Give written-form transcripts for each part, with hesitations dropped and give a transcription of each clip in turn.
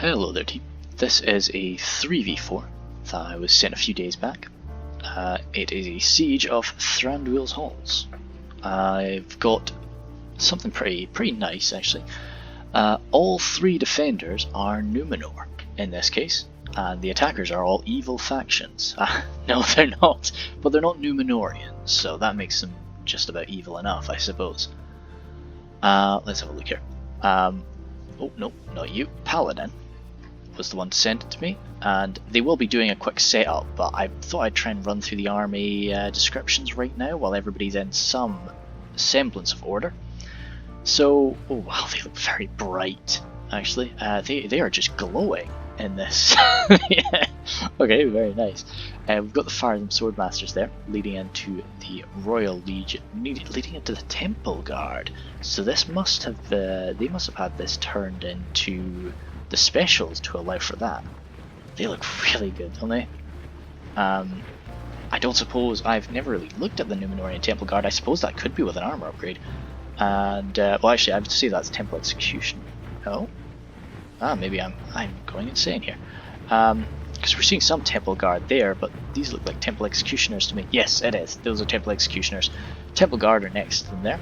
Hello there team, this is a 3v4 that I was sent a few days back. It is a siege of Thranduil's Halls. I've got something pretty nice actually. All three defenders are Numenor in this case, and the attackers are all evil factions. No they're not, but they're not Numenoreans, so that makes them just about evil enough I suppose. Let's have a look here. Oh no, not you, Paladin was the one to send it to me, and they will be doing a quick setup, but I thought I'd try and run through the army descriptions right now while everybody's in some semblance of order. So, oh wow, they look very bright actually. They are just glowing in this. Yeah. Okay, very nice. We've got the Farazim Swordmasters there, leading into the Royal Legion, leading into the Temple Guard. So this must have, they must have had this turned into the specials to allow for that. They look really good, don't they? I don't suppose, I've never really looked at the Numenorean Temple Guard. I suppose that could be with an armor upgrade. And, well actually I would say that's Temple Execution. Oh? Maybe I'm going insane here. Because we're seeing some Temple Guard there, but these look like Temple Executioners to me. Yes, it is. Those are Temple Executioners. Temple Guard are next to them there.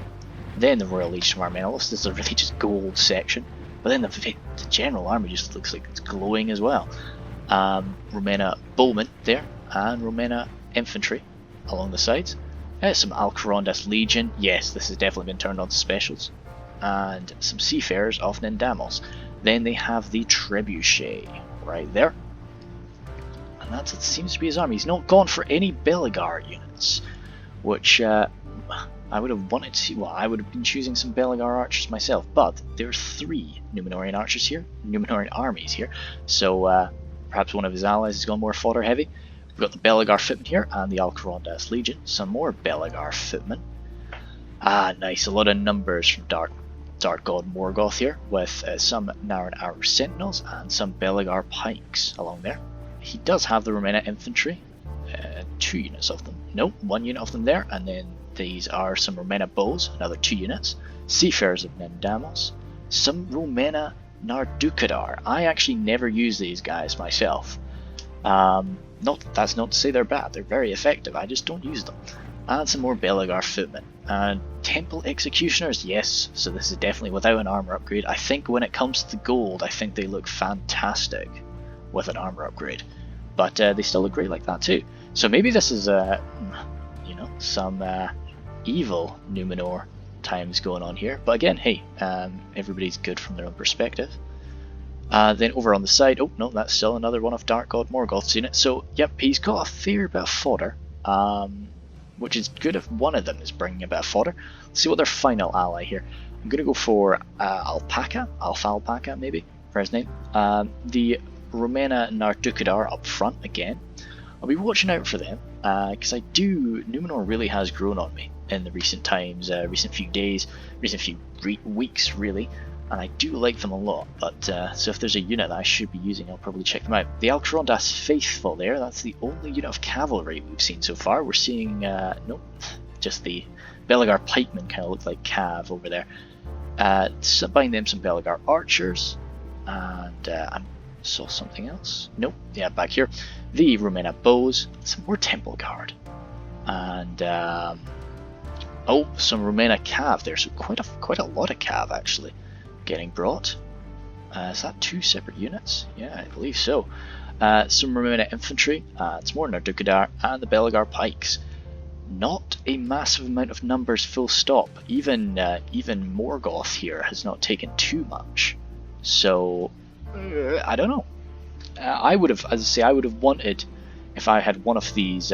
Then the Royal Legion of Armenellos. This is a really just gold section. But then the general army just looks like it's glowing as well. Romena Bowmen there, and Romena Infantry along the sides. Some Alcarondas Legion. Yes, this has definitely been turned on to specials. And some Seafarers of Nindamos. Then they have the Trebuchet right there. And that's it seems to be his army. He's not gone for any Belegar units, which I would have wanted to see. Well, I would have been choosing some Belegar archers myself, but there are 3 Numenorean archers here, Numenorean armies here, so perhaps one of his allies has gone more fodder heavy. We've got the Belegar footmen here and the Alcarondas Legion, some more Belegar footmen. Nice, a lot of numbers from Dark God Morgoth here, with some Naran Arrow Sentinels and some Belegar Pikes along there. He does have the Romena Infantry, 2 units of them. No, 1 unit of them there, and then these are some Romena Bows, another 2 units. Seafarers of Nindamos, some Romena Nardukadar. I actually never use these guys myself. That's not to say they're bad, they're very effective, I just don't use them. And some more Belegar footmen. And Temple Executioners, yes, so this is definitely without an armor upgrade. I think when it comes to the gold, I think they look fantastic with an armor upgrade. But they still look great like that too. So maybe this is, you know, some evil Numenor times going on here. But again, hey, everybody's good from their own perspective. Then over on the side, oh no, that's still another one of Dark God Morgoth's unit. So yep, he's got a fair bit of fodder, which is good if one of them is bringing a bit of fodder. Let's see what their final ally here. I'm going to go for Alpha Alpaca maybe, for his name. The Romena Nardukadar up front again. I'll be watching out for them, because Numenor really has grown on me in the recent times, recent few days, recent few weeks really, and I do like them a lot, but so if there's a unit that I should be using, I'll probably check them out. The Alcarondas Faithful there, that's the only unit of cavalry we've seen so far. We're seeing, nope, just the Belegar Pikemen kind of look like cav over there. Buying them some Belegar Archers, and I saw something else. Nope, yeah, back here. The Romena Bows, some more Temple Guard, and oh, some Romena Cav there. So quite a lot of Cav actually getting brought. Is that 2 separate units? Yeah, I believe so. Some Romena Infantry, some more Nardukadar, and the Belegar Pikes. Not a massive amount of numbers, full stop. Even Morgoth here has not taken too much. So I don't know. I would have, as I say, I would have wanted, if I had one of these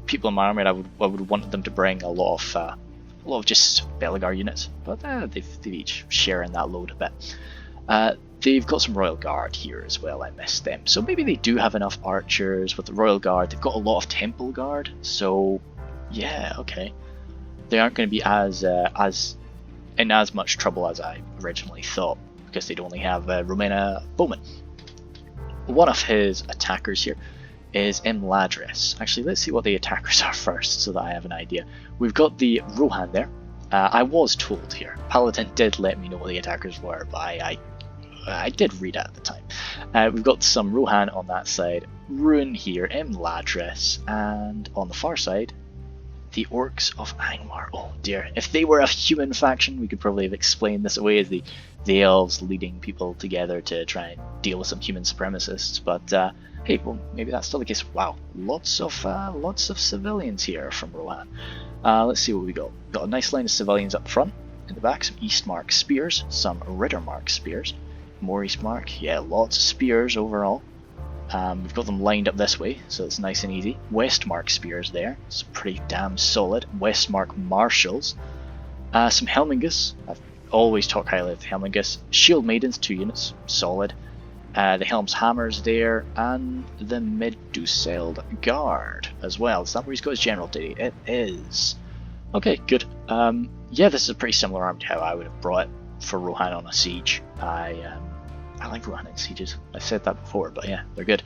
people in my army, I would have wanted them to bring a lot of just Belegar units, but they've each sharing that load a bit. They've got some Royal Guard here as well. I missed them, so maybe they do have enough archers with the Royal Guard. They've got a lot of Temple Guard, so yeah, okay. They aren't going to be as in as much trouble as I originally thought, because they'd only have Romena Bowmen. One of his attackers here is Imladris. Actually, let's see what the attackers are first so that I have an idea. We've got the Rohan there. I was told here. Paladin did let me know what the attackers were, but I I did read it at the time. We've got some Rohan on that side, Ruin here, Imladris, and on the far side, the Orcs of Angmar. Oh dear, if they were a human faction, we could probably have explained this away as the elves leading people together to try and deal with some human supremacists, but hey, well, maybe that's still the case. Wow, lots of civilians here from Rohan. Let's see what we got. Got a nice line of civilians up front. In the back, some Eastmark spears, some Rittermark spears. More Eastmark, yeah, lots of spears overall. We've got them lined up this way, so it's nice and easy. Westmark spears there, it's pretty damn solid. Westmark marshals. Some Helmingus, I've always talked highly of the Helmingus. Shield Maidens, 2 units, solid. The Helm's Hammers there, and the Meduseld Guard as well. Is that where he's got his general today? It is. Okay, good. Yeah, this is a pretty similar arm to how I would have brought it for Rohan on a siege. I like Rohan in sieges. I said that before, but yeah, they're good.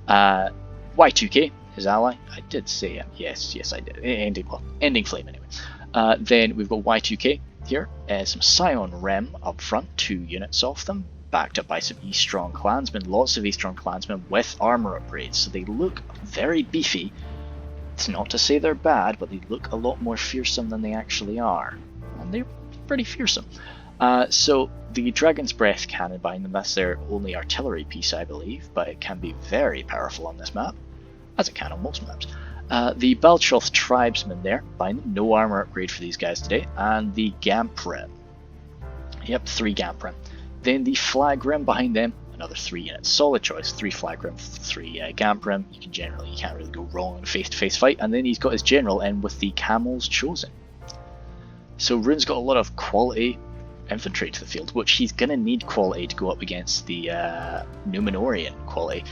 Y2K, his ally. I did say him. Yes, I did. Ending Flame anyway. Then we've got Y2K here. Some Scion Rem up front, 2 units of them. Backed up by some Eaststrong Clansmen. Lots of Eaststrong Clansmen with armor upgrades, so they look very beefy. It's not to say they're bad, but they look a lot more fearsome than they actually are. And they're pretty fearsome. So the Dragon's Breath cannon behind them, that's their only artillery piece, I believe, but it can be very powerful on this map, as it can on most maps. The Baltroth Tribesmen there behind them, no armor upgrade for these guys today, and the Gamprim. Yep, 3 Gamprim. Then the Flagrim behind them, another 3 units. Solid choice, 3 Flagrim, 3 Gamprim. You can't really go wrong in a face-to-face fight. And then he's got his general in with the Camels Chosen. So Rune's got a lot of quality infantry to the field, which he's going to need quality to go up against the Numenorean quality.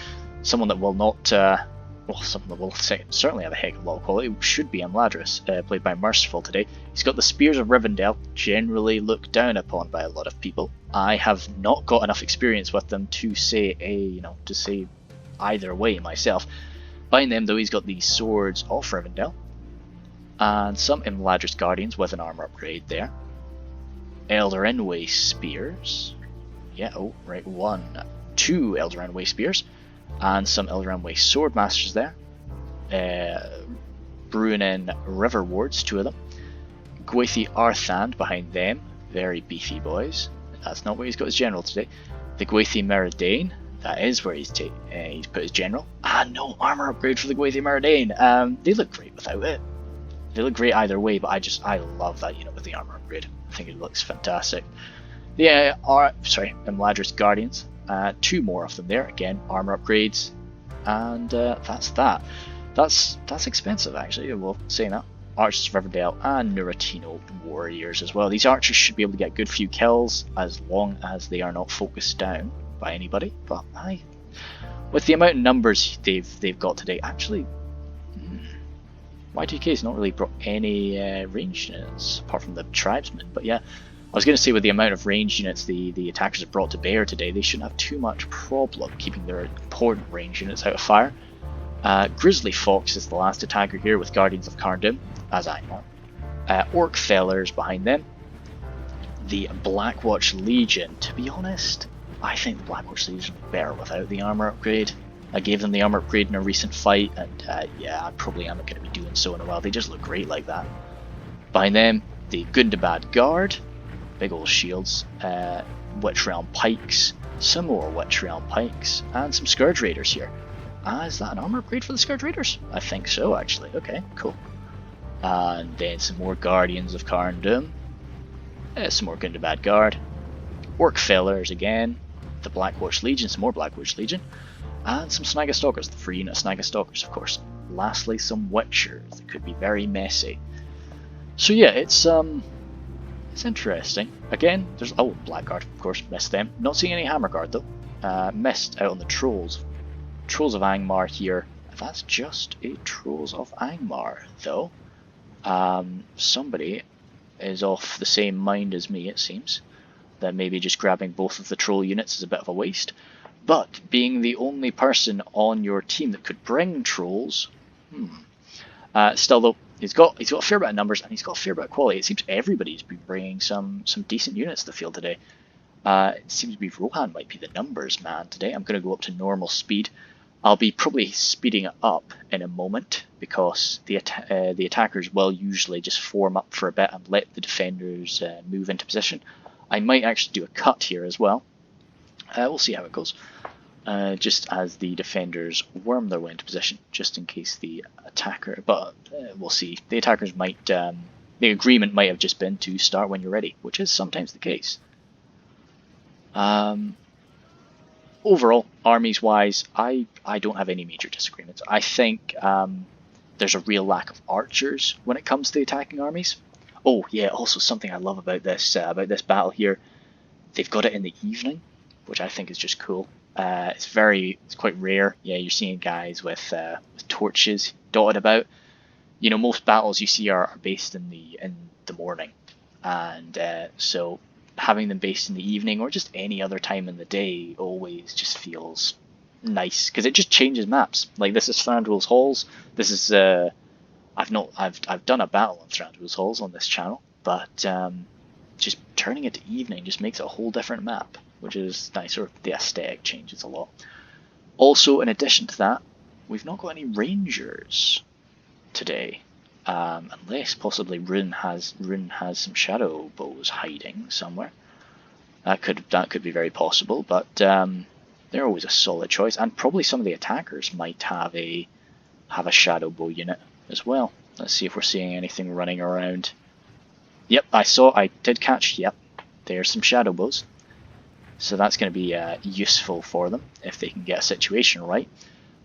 Someone that will not, someone that will certainly have a heck of a lot of quality should be Imladris, played by Merciful today. He's got the Spears of Rivendell, generally looked down upon by a lot of people. I have not got enough experience with them to say either way myself. Behind them though, he's got the Swords of Rivendell, and some Imladris Guardians with an armor upgrade there. Elder Enway Spears. Yeah, oh, right, 2 Elder Enway Spears. And some Elder Enway Swordmasters there. Bruinen River Wards, 2 of them. Gwathi Arthand behind them. Very beefy boys. That's not where he's got his general today. The Gwathi Meridane. That is where he's put his general. No armor upgrade for the Gwathi Meridane. They look great without it. They look great either way, but I love that unit with the armor upgrade. I think it looks fantastic. The Imladris Guardians, 2 more of them there. Again, armor upgrades, and that's that. That's expensive actually. Well, saying that, Archers of Riverdale and Nuratino Warriors as well. These archers should be able to get a good few kills as long as they are not focused down by anybody. But with the amount of numbers they've got today, actually. Y2K's not really brought any ranged units, apart from the tribesmen, but yeah, I was going to say with the amount of ranged units the attackers have brought to bear today, they shouldn't have too much problem keeping their important ranged units out of fire. Grizzly Fox is the last attacker here with Guardians of Carndum, as I know. Orc Fellers behind them. The Blackwatch Legion, to be honest, I think the Blackwatch Legion is better without the armor upgrade. I gave them the armor upgrade in a recent fight, and yeah, I probably am going to be doing so in a while. They just look great like that. Behind them, the Gundabad Guard, big old shields, Witch Realm Pikes, some more Witch Realm Pikes, and some Scourge Raiders here. Is that an armor upgrade for the Scourge Raiders? I think so, actually. Okay, cool. And then some more Guardians of Carndum, some more Gundabad Guard, Orc Fellers again, the Blackwatch Legion, some more Blackwatch Legion, and some Snaga Stalkers, the free unit Snaga Stalkers, of course. Lastly, some Witchers that could be very messy. So yeah, it's interesting. Again, there's Blackguard, of course, missed them. Not seeing any Hammer Guard though. Missed out on the Trolls. Trolls of Angmar here. That's just a Trolls of Angmar though. Somebody is off the same mind as me, it seems. That maybe just grabbing both of the troll units is a bit of a waste. But being the only person on your team that could bring trolls, still though, he's got a fair bit of numbers and he's got a fair bit of quality. It seems everybody's been bringing some decent units to the field today. It seems to be Rohan might be the numbers man today. I'm going to go up to normal speed. I'll be probably speeding it up in a moment because the attackers will usually just form up for a bit and let the defenders move into position. I might actually do a cut here as well. We'll see how it goes. Just as the defenders worm their way into position, just in case the attacker. But we'll see. The attackers might. The agreement might have just been to start when you're ready, which is sometimes the case. Overall, armies-wise, I don't have any major disagreements. I think there's a real lack of archers when it comes to the attacking armies. Oh yeah, also something I love about this battle here, they've got it in the evening, which I think is just cool. It's quite rare. Yeah, you're seeing guys with torches dotted about. You know, most battles you see are based in the morning, and so having them based in the evening or just any other time in the day always just feels nice because it just changes maps. Like this is Thranduil's Halls. This is I've done a battle on Thranduil's Halls on this channel, but just turning it to evening just makes it a whole different map, which is nice. Or the aesthetic changes a lot. Also, in addition to that, we've not got any rangers today. Unless possibly Rune has some shadow bows hiding somewhere. That could be very possible, but they're always a solid choice, and probably some of the attackers might have a shadow bow unit as well. Let's see if we're seeing anything running around. Yep, I did catch. Yep, there's some shadow bows, so that's going to be useful for them if they can get a situation right.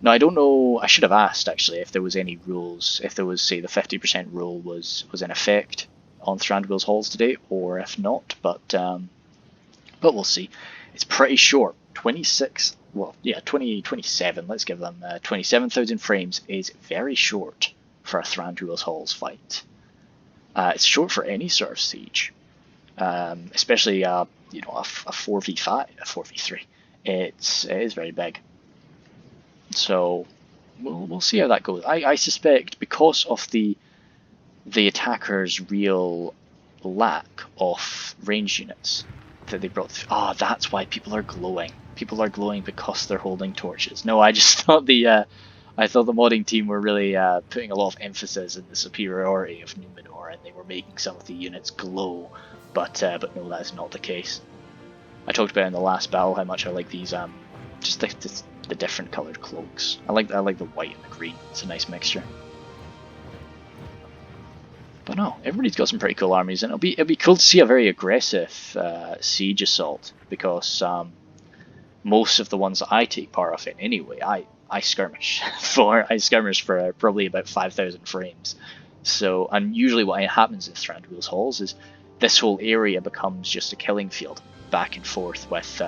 Now, I don't know, I should have asked actually if there was any rules, if there was, say, the 50% rule was in effect on Thranduil's Halls today, or if not, but we'll see. It's pretty short, 27, let's give them 27,000 frames is very short for a Thranduil's Halls fight. It's short for any sort of siege, especially a 4v5, a 4v3. It is very big. So we'll see how that goes. I suspect because of the attackers' real lack of range units that they brought. That's why people are glowing. People are glowing because they're holding torches. No, I just thought the modding team were really putting a lot of emphasis in the superiority of Numenor, and they were making some of the units glow. But no, that's not the case. I talked about in the last battle how much I like these just the different coloured cloaks. I like the white and the green. It's a nice mixture. But no, everybody's got some pretty cool armies, and it'll be cool to see a very aggressive siege assault, because most of the ones that I take part of in anyway, I skirmish for probably about 5,000 frames. So, and usually what happens in Thranduil's Halls is this whole area becomes just a killing field, back and forth with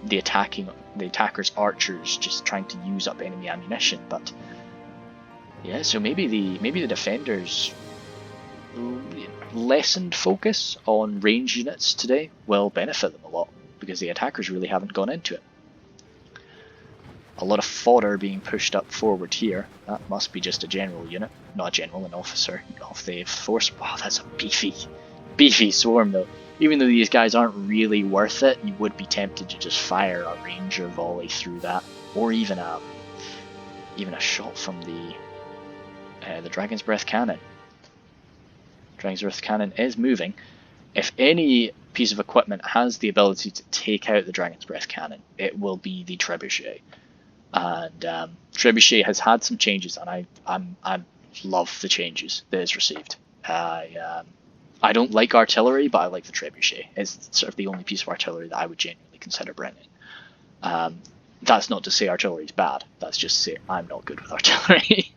the attackers' archers just trying to use up enemy ammunition. But yeah, so maybe the defenders' lessened focus on range units today will benefit them a lot, because the attackers really haven't gone into it. A lot of fodder being pushed up forward here. That must be just a general unit, not a general, an officer of the force. Wow, that's a beefy swarm though. Even though these guys aren't really worth it, you would be tempted to just fire a ranger volley through that, or even a shot from the Dragon's Breath cannon. Dragon's Breath cannon is moving. If any piece of equipment has the ability to take out the Dragon's Breath cannon, it will be the trebuchet. And trebuchet has had some changes, and I love the changes that it's received. I don't like artillery, but I like the trebuchet. It's sort of the only piece of artillery that I would genuinely consider bringing. That's not to say artillery is bad. That's just to say I'm not good with artillery.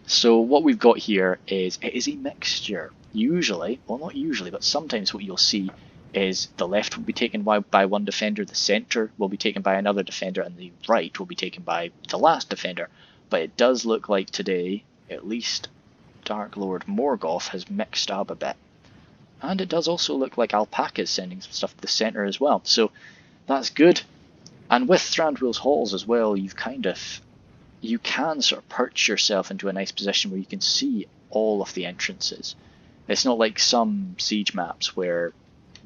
So what we've got here is, it is a mixture. Usually, well not usually, but sometimes what you'll see is the left will be taken by one defender, the centre will be taken by another defender, and the right will be taken by the last defender. But it does look like today, at least, Dark Lord Morgoth has mixed up a bit. And it does also look like Alpaca is sending some stuff to the centre as well. So that's good. And with Thranduil's Halls as well, you can sort of perch yourself into a nice position where you can see all of the entrances. It's not like some siege maps where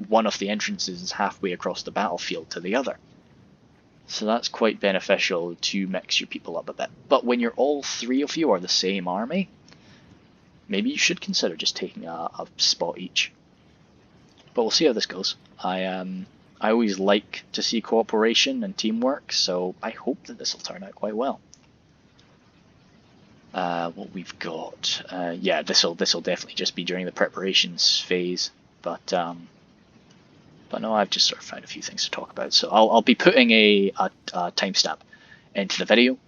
one of the entrances is halfway across the battlefield to the other. So that's quite beneficial to mix your people up a bit. But when you're all three of you are the same army, maybe you should consider just taking a spot each. But we'll see how this goes. I always like to see cooperation and teamwork, so I hope that this will turn out quite well. What we've got, yeah, this will definitely just be during the preparations phase, but no, I've just sort of found a few things to talk about. So I'll be putting a timestamp into the video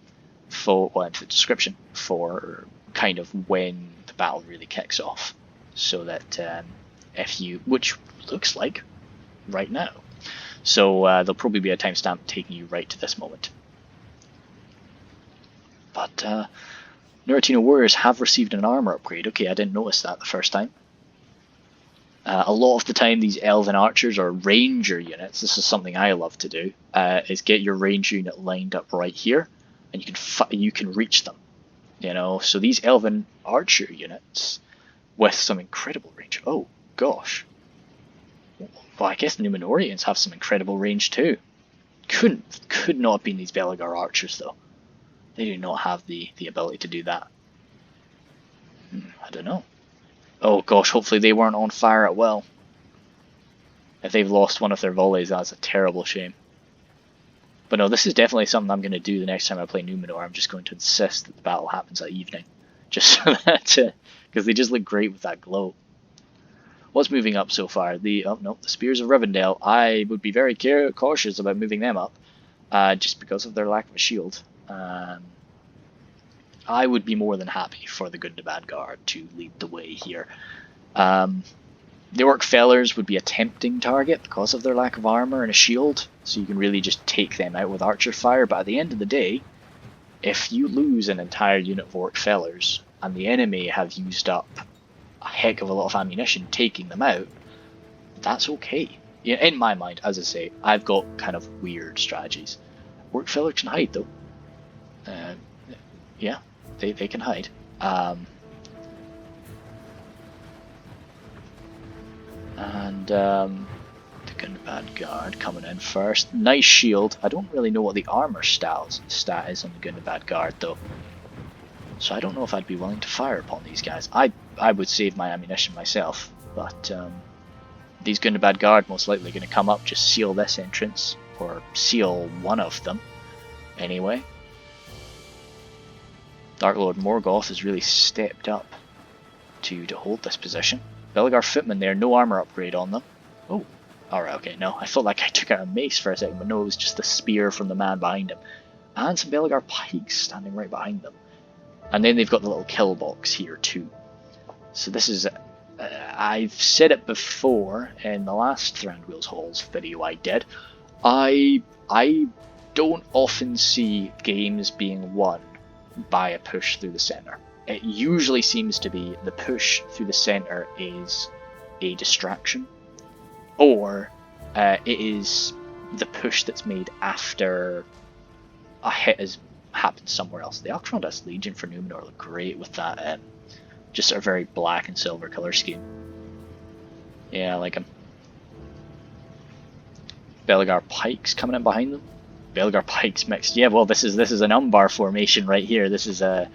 into the description for kind of when the battle really kicks off, so that which looks like right now. So there'll probably be a timestamp taking you right to this moment. But Numenoreans have received an armor upgrade. Okay, I didn't notice that the first time. A lot of the time, these elven archers are ranger units. This is something I love to do. Is get your range unit lined up right here, and you can reach them. You know, so these elven archer units with some incredible range. Oh gosh. Well, I guess Numenoreans have some incredible range too. Could not have been these Belegar archers though. They do not have the ability to do that. I don't know. Oh gosh, hopefully they weren't on fire at will. If they've lost one of their volleys, that's a terrible shame. But no, this is definitely something I'm going to do the next time I play Numenor. I'm just going to insist that the battle happens that evening. Just so that, because they just look great with that glow. What's moving up so far? The Spears of Rivendell. I would be very cautious about moving them up, just because of their lack of a shield. I would be more than happy for the Gundabad Guard to lead the way here. The Orc Fellers would be a tempting target because of their lack of armor and a shield, so you can really just take them out with archer fire, but at the end of the day, if you lose an entire unit of Orc Fellers, and the enemy have used up a heck of a lot of ammunition taking them out, that's okay. In my mind, as I say, I've got kind of weird strategies. Orc Feller can hide though. Yeah, they can hide. The Gundabad Guard coming in first. Nice shield. I don't really know what the armor stat is on the Gundabad Guard though. So I don't know if I'd be willing to fire upon these guys. I would save my ammunition myself, but these Gundabad Guard most likely going to come up, just seal this entrance, or seal one of them anyway. Dark Lord Morgoth has really stepped up to hold this position. Belegar Footmen there, no armor upgrade on them. Oh, alright, okay, no. I thought that guy took out a mace for a second, but no, it was just the spear from the man behind him. And some Belegar pikes standing right behind them. And then they've got the little kill box here too. So this is... I've said it before in the last Thranduil's Halls video I did. I don't often see games being won by a push through the centre. It usually seems to be the push through the centre is a distraction, or it is the push that's made after a hit has happened somewhere else. The Alcatraz Legion for Numenor look great with that just a very black and silver colour scheme. Yeah, I like them. Belegar Pikes coming in behind them. Belegar Pikes mixed. Yeah, well, this is an Umbar formation right here. This is how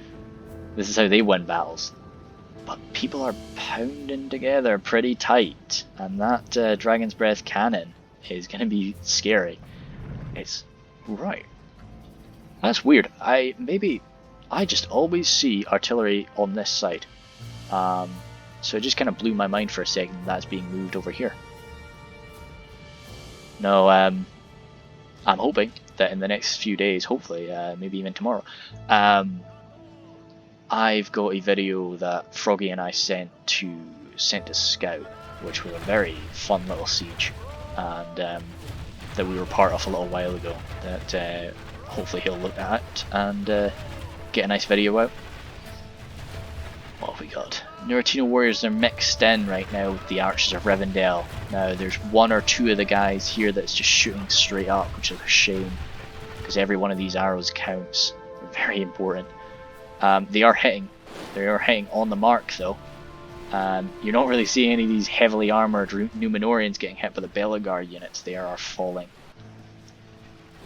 they win battles. But people are pounding together pretty tight, and that Dragon's Breath cannon is going to be scary. It's right. That's weird. I just always see artillery on this side. So it just kind of blew my mind for a second that that's being moved over here. No, I'm hoping that in the next few days, hopefully, maybe even tomorrow, I've got a video that Froggy and I sent to Scout, which was a very fun little siege, and that we were part of a little while ago, that hopefully he'll look at and get a nice video out. What have we got? Numenoreans, they're mixed in right now with the Archers of Rivendell. Now there's one or two of the guys here that's just shooting straight up, which is a shame, because every one of these arrows counts. They're very important. They are hitting on the mark though. You're not really seeing any of these heavily armoured Numenoreans getting hit by the Belagar units. They are falling.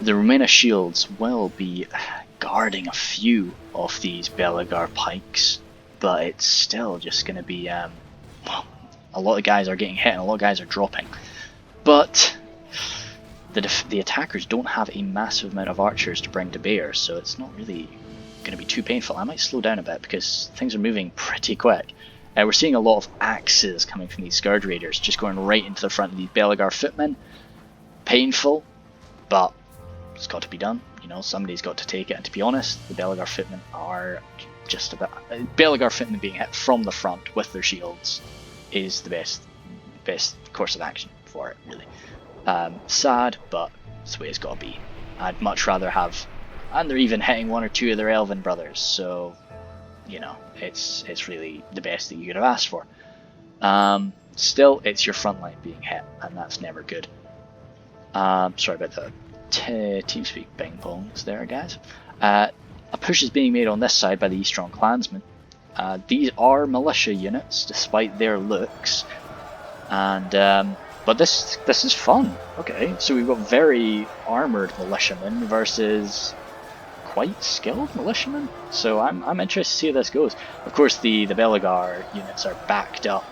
The Romana shields will be guarding a few of these Belagar pikes, but it's still just going to be... well, a lot of guys are getting hit and a lot of guys are dropping. But the attackers don't have a massive amount of archers to bring to bear, so it's not really going to be too painful. I might slow down a bit because things are moving pretty quick. We're seeing a lot of axes coming from these Scourge Raiders, just going right into the front of these Belagar footmen. Painful, but it's got to be done. You know, somebody's got to take it. And to be honest, the Belagar footmen are just about... Belagar footmen being hit from the front with their shields is the best course of action for it, really. Sad, but it's the way it's got to be. I'd much rather have... And they're even hitting one or two of their elven brothers, so... You know, it's really the best that you could have asked for. Still, it's your front line being hit, and that's never good. Sorry about the TeamSpeak bing bongs there, guys. A push is being made on this side by the Eastron Clansmen. These are militia units, despite their looks, and but this is fun. Okay, so we've got very armoured militiamen versus quite skilled militiamen, so I'm interested to see how this goes. Of course, the Belagar units are backed up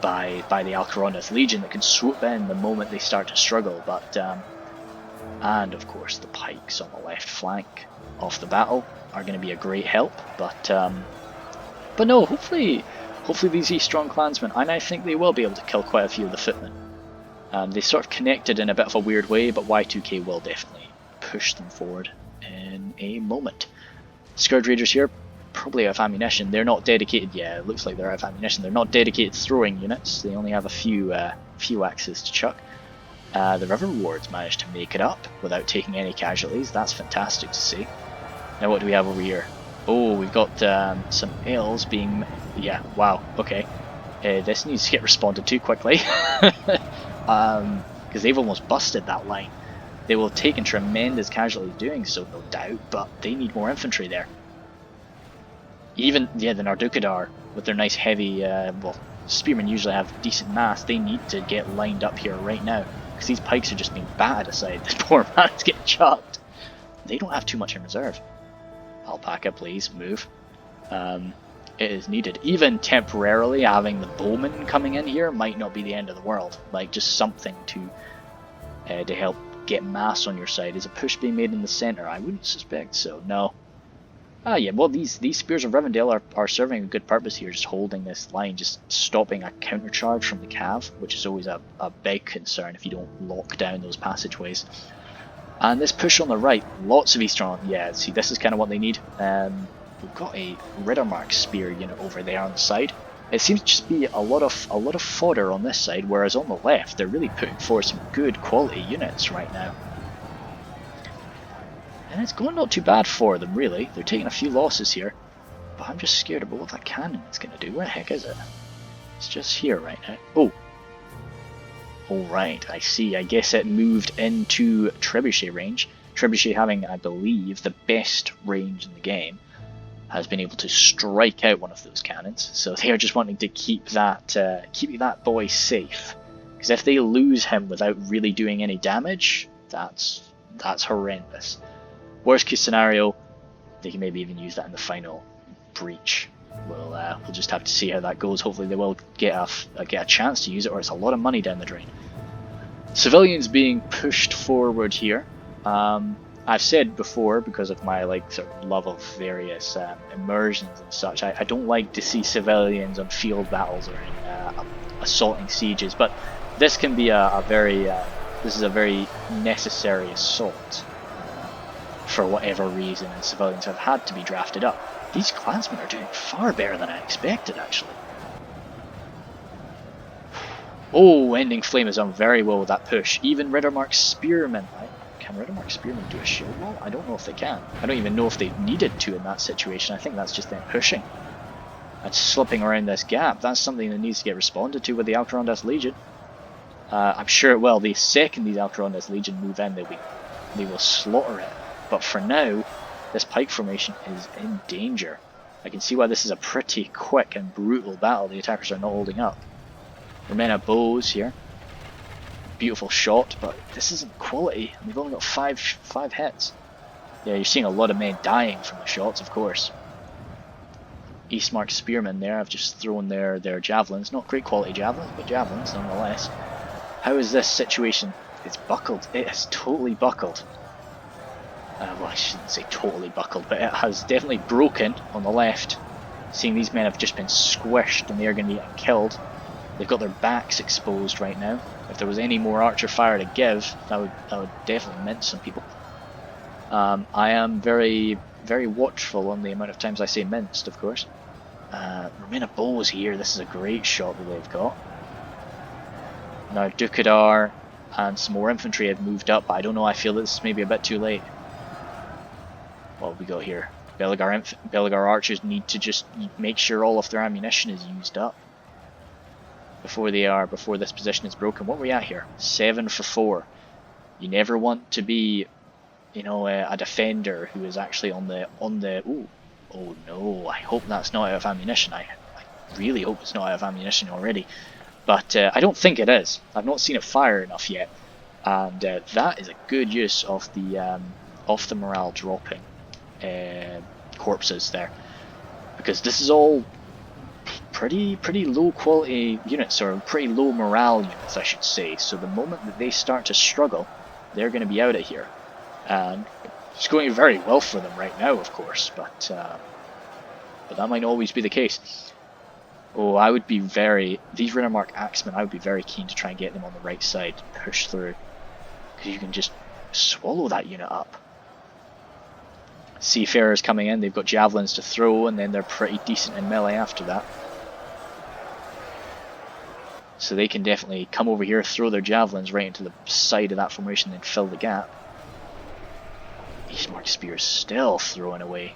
by the Alcaronda's Legion that can swoop in the moment they start to struggle, but and of course the pikes on the left flank of the battle are going to be a great help, but no, hopefully these Eastron Clansmen, and I think they will be able to kill quite a few of the footmen. They sort of connected in a bit of a weird way, but Y2K will definitely push them forward in a moment. Scourge Raiders here, probably out of ammunition. They're not dedicated. Yeah, it looks like they're out of ammunition. They're not dedicated throwing units. They only have a few axes to chuck. The River Wards managed to make it up without taking any casualties. That's fantastic to see. Now what do we have over here? Oh, we've got some elves being... Yeah, wow, okay. This needs to get responded to quickly. Because they've almost busted that line. They will have taken tremendous casualties doing so, no doubt, but they need more infantry there. Even, yeah, the Nardukadar, with their nice heavy, well, spearmen usually have decent mass, they need to get lined up here right now. Because these pikes are just being batted aside. This poor man is getting chucked. They don't have too much in reserve. Alpaca, please, move. It is needed. Even temporarily, having the bowmen coming in here might not be the end of the world. Like, just something to help get mass on your side. Is a push being made in the centre? I wouldn't suspect so, no. Ah yeah, well these Spears of Rivendell are serving a good purpose here, just holding this line, just stopping a countercharge from the cav, which is always a big concern if you don't lock down those passageways. And this push on the right, lots of Eastron, yeah, see this is kind of what they need. We've got a Riddermark Spear unit over there on the side. It seems to just be a lot of fodder on this side, whereas on the left they're really putting forward some good quality units right now. And it's going not too bad for them, really. They're taking a few losses here, but I'm just scared about what that cannon is going to do. Where the heck is it? It's just here right now. Oh! Alright, I see. I guess it moved into Trebuchet range. Trebuchet, having, I believe, the best range in the game, has been able to strike out one of those cannons. So they are just wanting to keep that boy safe. Because if they lose him without really doing any damage, that's horrendous. Worst case scenario, they can maybe even use that in the final breach. We'll just have to see how that goes. Hopefully they will get a chance to use it, or it's a lot of money down the drain. Civilians being pushed forward here. I've said before, because of my sort of love of various immersions and such, I don't like to see civilians on field battles or in assaulting sieges, but this can be this is a very necessary assault for whatever reason, and civilians have had to be drafted up. These clansmen are doing far better than I expected, actually. Oh, Ending Flame has done very well with that push. Even Riddermark Spearmen. Can Riddermark Spearmen do a shield wall? I don't know if they can. I don't even know if they needed to in that situation. I think that's just them pushing and slipping around this gap. That's something that needs to get responded to with the Alcaronda's Legion. I'm sure it will. The second these Alcaronda's Legion move in, they will slaughter it. But for now, this pike formation is in danger. I can see why this is a pretty quick and brutal battle. The attackers are not holding up. We're men of bows here. Beautiful shot, but this isn't quality. We've only got five hits. Yeah, you're seeing a lot of men dying from the shots, of course. Eastmark spearmen there have just thrown their javelins. Not great quality javelins, but javelins nonetheless. How is this situation? It's buckled. It is totally buckled. Well, I shouldn't say totally buckled, but it has definitely broken on the left. Seeing these men have just been squished and they're going to be killed. They've got their backs exposed right now. If there was any more archer fire to give, that would definitely mince some people. I am very, very watchful on the amount of times I say minced, of course. Remain of bows here. This is a great shot that they've got. Now Dukadar and some more infantry have moved up, but I don't know, I feel that this is maybe a bit too late. What have we got here? Belagar archers need to just make sure all of their ammunition is used up before this position is broken. What are we at here? 7 for 4. You never want to be, you know, a defender who is actually on the ooh, oh no, I hope that's not out of ammunition. I really hope it's not out of ammunition already. But I don't think it is. I've not seen it fire enough yet. And that is a good use of the morale dropping corpses there. Because this is all pretty low quality units, or pretty low morale units I should say. So the moment that they start to struggle, they're going to be out of here. And it's going very well for them right now, of course, but that might not always be the case. Oh, I would be these Rinnermark Axemen, I would be very keen to try and get them on the right side, push through, because you can just swallow that unit up. Seafarers coming in, they've got javelins to throw, and then they're pretty decent in melee after that. So they can definitely come over here, throw their javelins right into the side of that formation, then fill the gap. Eastmark spears still throwing away.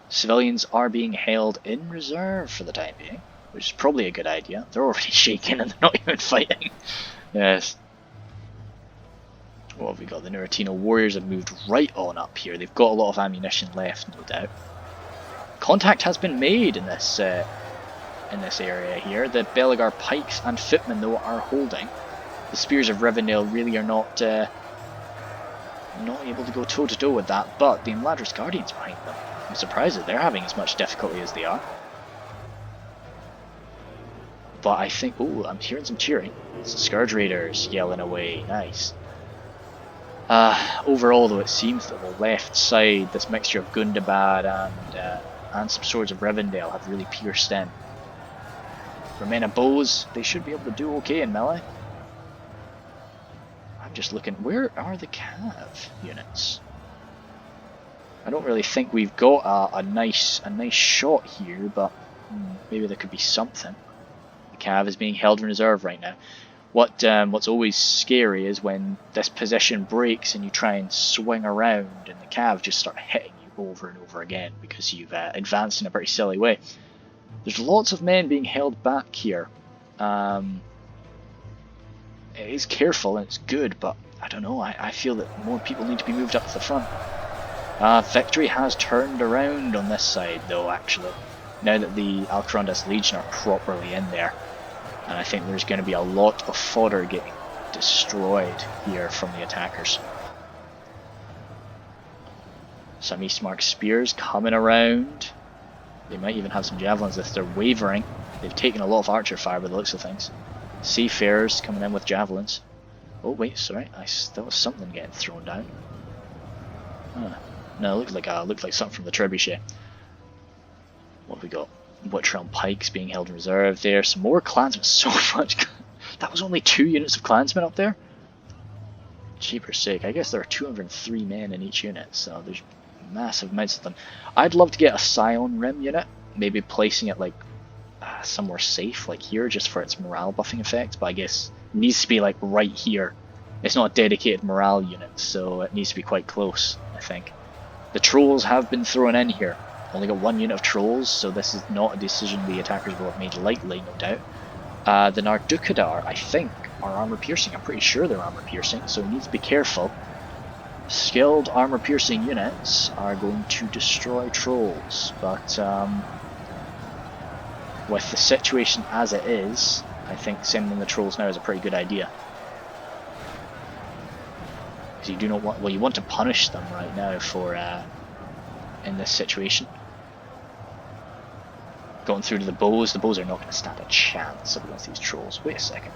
Civilians are being held in reserve for the time being, which is probably a good idea. They're already shaking and they're not even fighting. Yes. What have we got? The Nuretino warriors have moved right on up here. They've got a lot of ammunition left, no doubt. Contact has been made in this area here. The Belagar pikes and footmen, though, are holding. The spears of Rivendell really are not able to go toe-to-toe with that, but the Imladris Guardians behind them, I'm surprised that they're having as much difficulty as they are. But I think, oh, I'm hearing some cheering. It's the Scourge Raiders yelling away, nice. Overall though, it seems that the left side, this mixture of Gundabad and some swords of Rivendell have really pierced in. For men of bows, they should be able to do okay in melee. I'm just looking, where are the cav units? I don't really think we've got a nice shot here, but maybe there could be something. The cav is being held in reserve right now. What's always scary is when this position breaks and you try and swing around and the cav just start hitting you over and over again because you've advanced in a pretty silly way. There's lots of men being held back here. It is careful and it's good, but I don't know, I feel that more people need to be moved up to the front. Victory has turned around on this side though, actually, now that the Alcarondas Legion are properly in there. And I think there's going to be a lot of fodder getting destroyed here from the attackers. Some Eastmark spears coming around. They might even have some javelins if they're wavering. They've taken a lot of archer fire by the looks of things. Seafarers coming in with javelins. Oh wait, sorry, there was something getting thrown down. No, it looked like something from the trebuchet. What have we got? Witch Realm pikes being held in reserve there. Some more clansmen. So much. That was only 2 units of clansmen up there. Cheaper sake. I guess there are 203 men in each unit, so there's massive amounts of them. I'd love to get a Scion Rim unit, maybe placing it like somewhere safe, like here, just for its morale buffing effect. But I guess it needs to be like right here. It's not a dedicated morale unit, so it needs to be quite close, I think. The trolls have been thrown in here. Only got 1 unit of trolls, so this is not a decision the attackers will have made lightly, no doubt. The Nardukadar, I think, are armor piercing. I'm pretty sure they're armor piercing, so we need to be careful. skilled armor-piercing units are going to destroy trolls, but with the situation as it is, I think sending the trolls now is a pretty good idea. Because you do not want, well, you want to punish them right now for in this situation. Going through to the bows are not going to stand a chance against these trolls. Wait a second.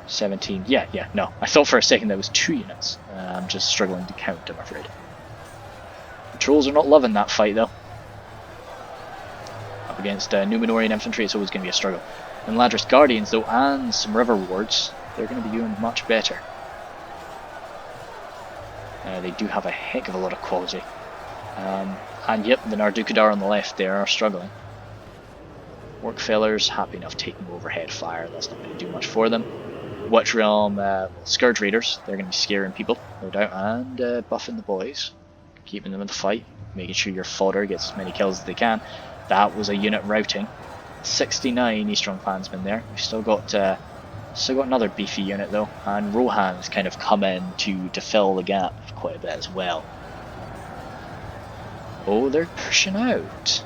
17, yeah, no. I thought for a second that was 2 units. I'm just struggling to count, I'm afraid. The trolls are not loving that fight though. Up against Numenorean infantry, it's always going to be a struggle. And Ladris Guardians though, and some river wards, they're going to be doing much better. They do have a heck of a lot of quality. And yep, the Nardukadar on the left, they are struggling. Orc fellers, happy enough taking overhead fire, that's not going to do much for them. Witch Realm, Scourge Raiders, they're going to be scaring people, no doubt, and buffing the boys. Keeping them in the fight, making sure your fodder gets as many kills as they can. That was a unit routing. 69 Eastern Clansmen there. We've still got another beefy unit though, and Rohan's kind of come in to fill the gap quite a bit as well. Oh, they're pushing out.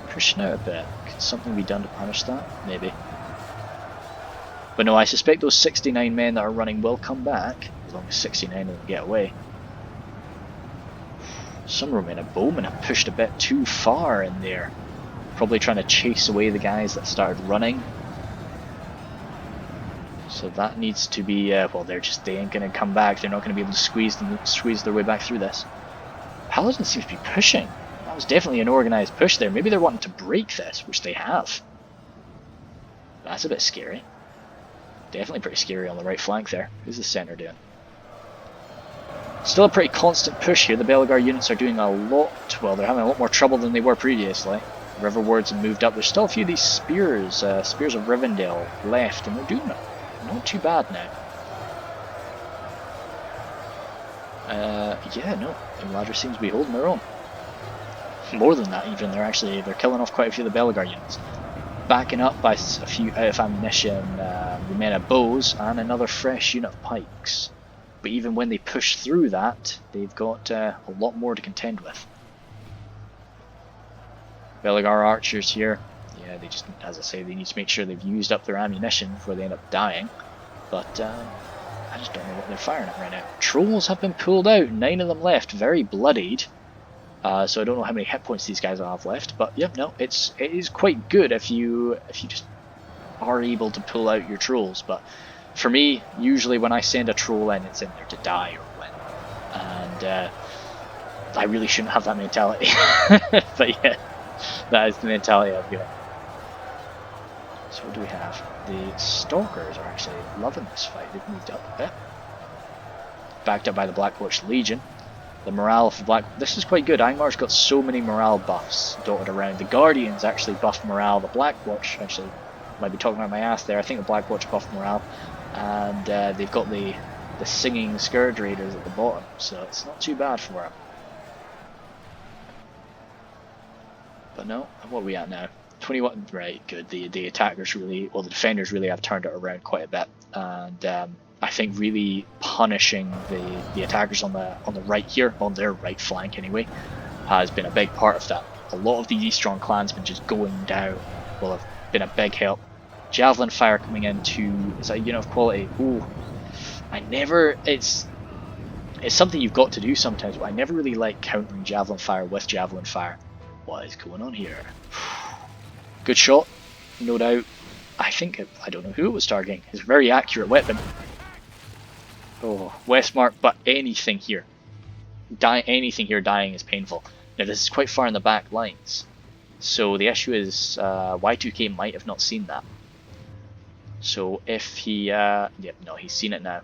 Pushing out a bit. Could something be done to punish that? Maybe. But no, I suspect those 69 men that are running will come back, as long as 69 of them get away. Some Romanian bowmen have pushed a bit too far in there. Probably trying to chase away the guys that started running. So that needs to be, well, they ain't going to come back. They're not going to be able to squeeze their way back through this. Paladin seems to be pushing. That was definitely an organised push there. Maybe they're wanting to break this, which they have. That's a bit scary. Definitely pretty scary on the right flank there. Who's the centre doing? Still a pretty constant push here. The Belagar units are doing a lot, well, they're having a lot more trouble than they were previously. River wards have moved up. There's still a few of these spears, Spears of Rivendell left, and they're doing not too bad now. Yeah, no, Ladra seems to be holding their own. More than that even, they're killing off quite a few of the Belagar units. Backing up by a few out of ammunition, Romana bows, and another fresh unit of pikes. But even when they push through that, they've got a lot more to contend with. Belagar archers here, yeah, they just, as I say, they need to make sure they've used up their ammunition before they end up dying. But I just don't know what they're firing at right now. Trolls have been pulled out, 9 of them left, very bloodied. So I don't know how many hit points these guys will have left, but yeah, no, it is quite good if you just are able to pull out your trolls. But for me, usually when I send a troll in, it's in there to die or win, and I really shouldn't have that mentality. But yeah, that is the mentality I've got. So what do we have? The Stalkers are actually loving this fight. They've moved up a bit, backed up by the Blackwatch Legion. The morale of the Black... This is quite good. Angmar's got so many morale buffs dotted around. The Guardians actually buff morale. The Blackwatch, actually, might be talking about my ass there. I think the Blackwatch buff morale. And they've got the singing Scourge Raiders at the bottom. So it's not too bad for them. But no, what are we at now? 21... Right, good. The attackers really... Well, the defenders really have turned it around quite a bit. And... I think really punishing the attackers on the right here, on their right flank anyway, has been a big part of that. A lot of the Eastern Clansmen just going down will have been a big help. Javelin fire coming into, is that a unit of quality? Ooh, it's something you've got to do sometimes, but I never really like countering Javelin fire with Javelin fire. What is going on here? Good shot, no doubt. I don't know who it was targeting. It's a very accurate weapon. Oh, Westmark, but anything here dying is painful. Now this is quite far in the back lines, so the issue is Y2K might have not seen that. So if he, yep, no, he's seen it now.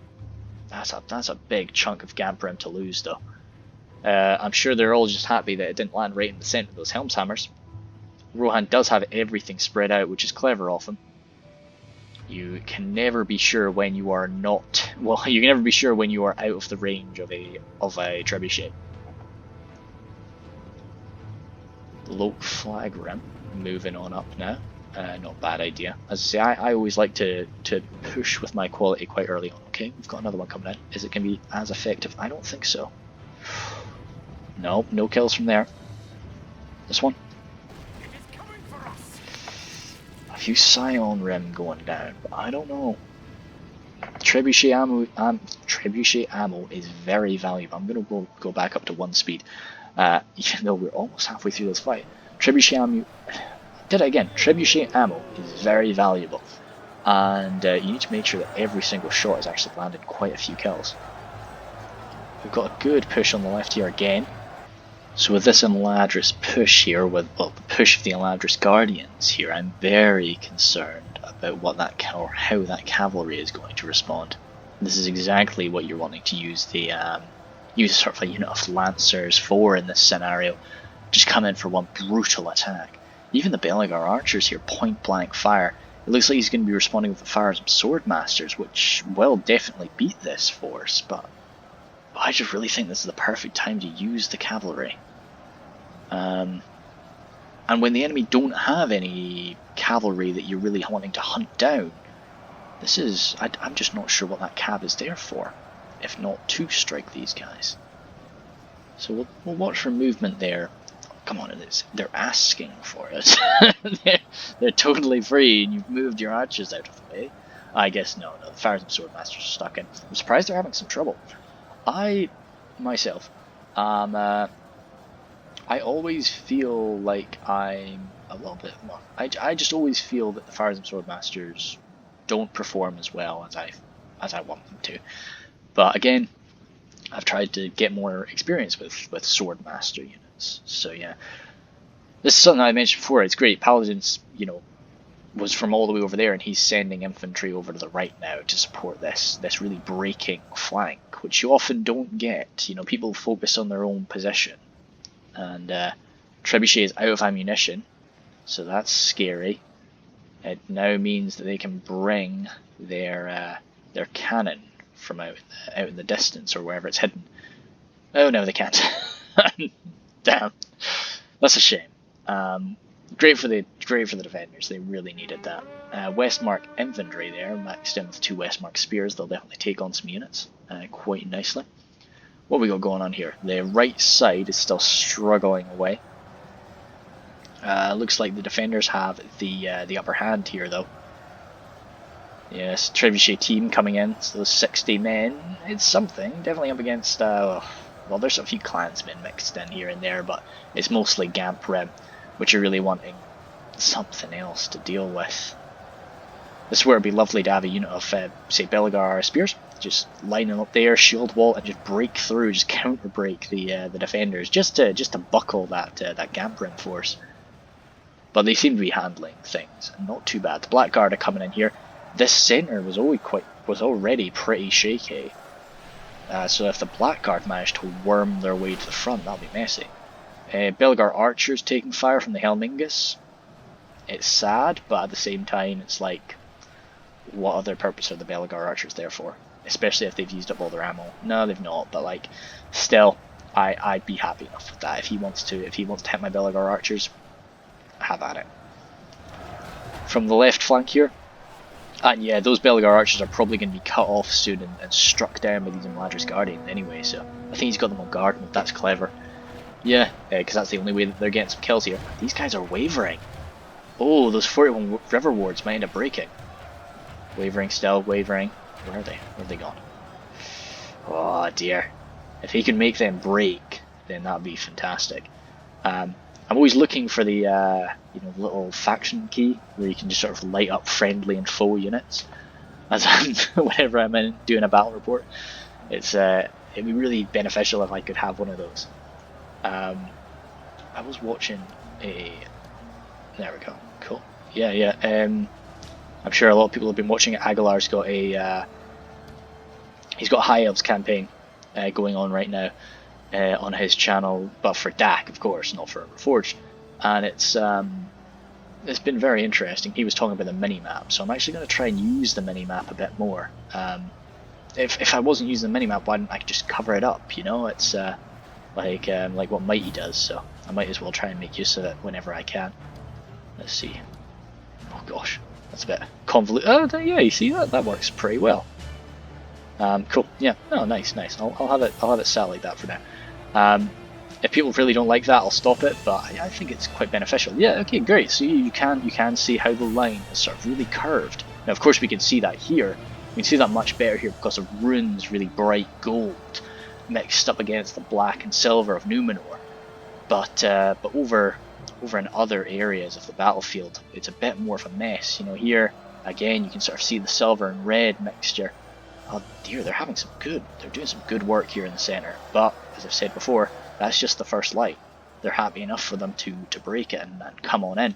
That's a big chunk of Gamp for him to lose though. I'm sure they're all just happy that it didn't land right in the centre of those Helm's Hammers. Rohan does have everything spread out, which is clever of him. You can never be sure when you are not... Well, you can never be sure when you are out of the range of a trebuchet. Loke Flag Rim, moving on up now. not a bad idea. As I say, I always like to push with my quality quite early on. Okay, we've got another one coming in. Is it going to be as effective? I don't think so. No, no kills from there. This one. A few Scion Rim going down, but I don't know. Trebuchet ammo is very valuable. I'm going to go back up to 1 speed, even though we're almost halfway through this fight. Trebuchet ammo, did it again. Trebuchet ammo is very valuable, and you need to make sure that every single shot is actually landing quite a few kills. We've got a good push on the left here again. So with this Eladris push here, the push of the Eladris Guardians here, I'm very concerned about how that cavalry is going to respond. This is exactly what you're wanting to use use sort of a unit of Lancers for in this scenario. Just come in for one brutal attack. Even the Belegar archers here, point blank fire. It looks like he's going to be responding with the fires of Swordmasters, which will definitely beat this force, but I just really think this is the perfect time to use the cavalry. And when the enemy don't have any cavalry that you're really wanting to hunt down, I'm just not sure what that cav is there for, if not to strike these guys. So we'll watch for movement there. Come on, they're asking for it. they're totally free, and you've moved your archers out of the way. I guess no, the fires and Swordmasters are stuck in. I'm surprised they're having some trouble. I myself, I always feel like I'm a little bit more. I just always feel that the Fires and Swordmasters don't perform as well as I want them to. But again, I've tried to get more experience with Swordmaster units. So yeah, this is something I mentioned before. It's great. Paladin's, was from all the way over there, and he's sending infantry over to the right now to support this really breaking flank, which you often don't get. People focus on their own position. And Trebuchet is out of ammunition, so that's scary. It now means that they can bring their cannon from out in the distance or wherever it's hidden. Oh no, they can't. Damn, that's a shame. Great for the defenders. They really needed that. Westmark infantry there, maxed in with 2 Westmark spears. They'll definitely take on some units quite nicely. What we got going on here? The right side is still struggling away. Looks like the defenders have the upper hand here, though. Yes, Trebuchet team coming in. So those 60 men. It's something. Definitely up against. Well, there's a few clansmen mixed in here and there, but it's mostly Gamp Rim, which are really wanting something else to deal with. This is where it'd be lovely to have a unit of, say, Belegar spears, just lining up there, shield wall, and just break through, just counter break the defenders, just to buckle that Gamp Rim force. But they seem to be handling things, and not too bad. The Blackguard are coming in here. This centre was already pretty shaky. So if the Blackguard managed to worm their way to the front, that'll be messy. Belegar archers taking fire from the Helmingus. It's sad, but at the same time, it's like, what other purpose are the Belegar archers there for? Especially if they've used up all their ammo. No, they've not, but like, still, I'd be happy enough with that. If he wants to hit my Belegar archers, have at it. From the left flank here, and yeah, those Belegar archers are probably going to be cut off soon and struck down by these Eladris Guardians anyway, so I think he's got them on guard mode. That's clever. Yeah, because that's the only way that they're getting some kills here. These guys are wavering. Oh, those 41 river wards might end up breaking. Wavering still, wavering. Where are they? Where have they gone? Oh dear. If he can make them break, then that'd be fantastic. I'm always looking for the little faction key where you can just sort of light up friendly and foe units. As whenever I'm doing a battle report, it'd be really beneficial if I could have one of those. I was watching a. There we go. Cool. Yeah. I'm sure a lot of people have been watching it. Aguilar's got he's got a High Elves campaign going on right now on his channel, but for DAC, of course, not for Reforged. And it's been very interesting. He was talking about the mini-map, so I'm actually going to try and use the mini-map a bit more. If I wasn't using the mini-map, why didn't I just cover it up? It's like what Mighty does, so I might as well try and make use of it whenever I can. Let's see. gosh, that's a bit convoluted. Oh, yeah, you see that? That works pretty well. Cool. Yeah. Oh, nice, nice. I'll have it set like that for now. If people really don't like that, I'll stop it. But I think it's quite beneficial. Yeah. Okay. Great. So you can see how the line is sort of really curved. Now, of course, we can see that here. We can see that much better here because of runes, really bright gold, mixed up against the black and silver of Numenor. But over in other areas of the battlefield, it's a bit more of a mess. You know, here again, you can sort of see the silver and red mixture. Oh dear, they're doing some good work here in the center. But as I've said before, that's just the first light. They're happy enough for them to break it and come on in.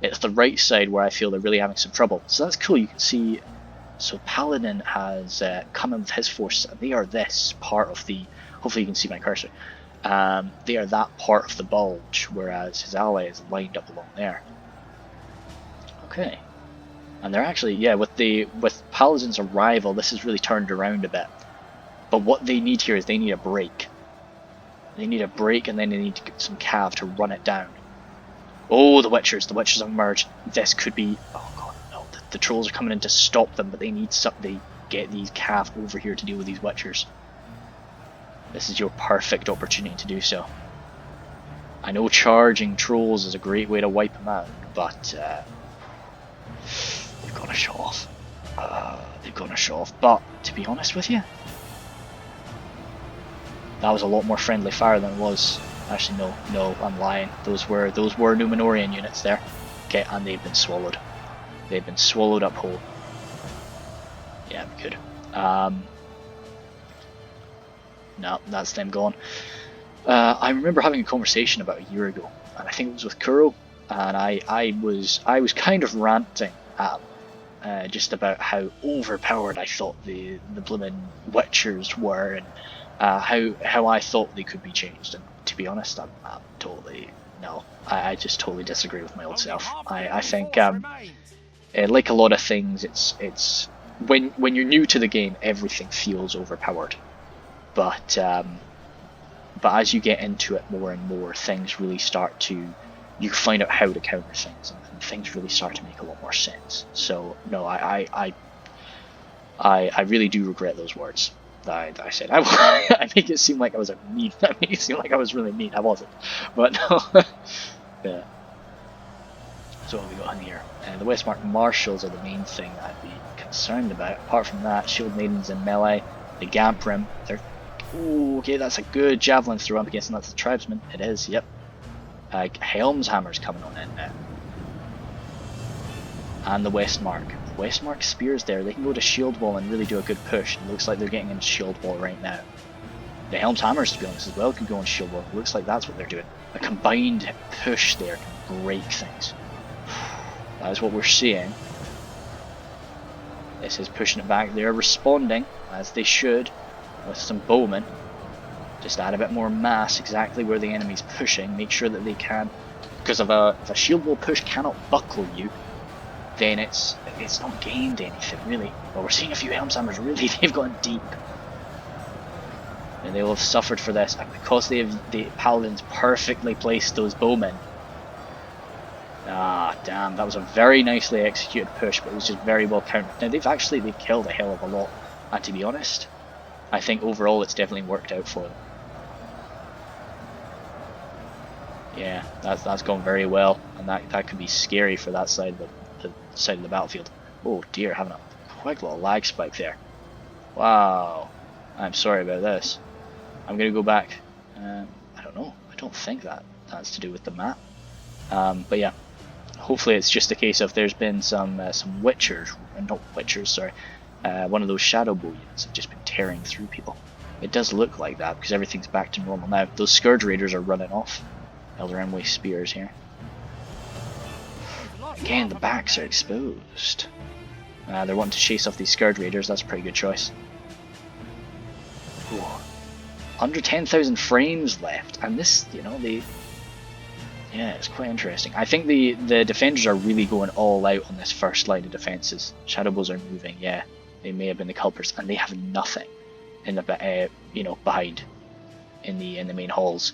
It's the right side where I feel they're really having some trouble. So that's cool. You can see. So Paladin has come in with his force. They are this part of the. Hopefully you can see my cursor. They are that part of the bulge, whereas his ally is lined up along there. Okay. And they're actually, yeah, with Paladin's arrival, this has really turned around a bit. But what they need here is they need a break. They need a break, and then they need to get some cav to run it down. Oh, the Witchers have emerged. This could be, oh god, no, the trolls are coming in to stop them, but they need something to get these cav over here to deal with these Witchers. This is your perfect opportunity to do so. I know charging trolls is a great way to wipe them out, but they've got to show off. They've got to show off. But to be honest with you, that was a lot more friendly fire than it was. Actually, no, I'm lying. Those were Numenorean units there. Okay, and they've been swallowed. They've been swallowed up whole. Yeah, good. No, that's them gone. I remember having a conversation about a year ago, and I think it was with Kuro, and I was kind of ranting at him, just about how overpowered I thought the blooming Witchers were, and how I thought they could be changed. And to be honest, I'm totally no. I just totally disagree with my old self. I think like a lot of things, it's when you're new to the game, everything feels overpowered. But as you get into it more and more, things really start to, you find out how to counter things, and things really start to make a lot more sense. So no, I really do regret those words that I said. I make it seem like I was a mean. I make it seem like I was really mean. I wasn't, but no. Yeah. So what have we got in here? The Westmark Marshals are the main thing I'd be concerned about. Apart from that, Shield Maidens in melee, the Gamprim, they're. Ooh, okay, that's a good javelin throw up against, and that's the tribesman. It is, yep. Helmshammer's coming on in now. And the Westmark. The Westmark spears there. They can go to shield wall and really do a good push. It looks like they're getting into shield wall right now. The Helmshammers, to be honest, as well, can go on shield wall. It looks like that's what they're doing. A combined push there can break things. That is what we're seeing. This is pushing it back. They're responding, as they should, with some bowmen. Just add a bit more mass exactly where the enemy's pushing. Make sure that they can, because if a shield wall push cannot buckle you, then it's not gained anything really. Well, we're seeing a few Helmshammers really, they've gone deep. And they'll have suffered for this, and because the Paladins perfectly placed those bowmen. Ah, damn, that was a very nicely executed push, but it was just very well countered. Now they've killed a hell of a lot, and to be honest, I think overall it's definitely worked out for them. Yeah, that's gone very well, and that could be scary for that side of the battlefield. Oh dear, having a quite little lag spike there. Wow, I'm sorry about this. I'm gonna go back. I don't know. I don't think that's to do with the map. But yeah, hopefully it's just a case of there's been some Witchers, not Witchers, sorry. One of those shadow bow units have just been tearing through people. It does look like that because everything's back to normal now. Those Scourge Raiders are running off. Elder Emway spears here. Again, the backs are exposed. They're wanting to chase off these Scourge Raiders. That's a pretty good choice. Ooh. Under 10,000 frames left, and this, you know, yeah, it's quite interesting. I think the defenders are really going all out on this first line of defenses. Shadowbows are moving, yeah. They may have been the culprits, and they have nothing in the behind in the main halls.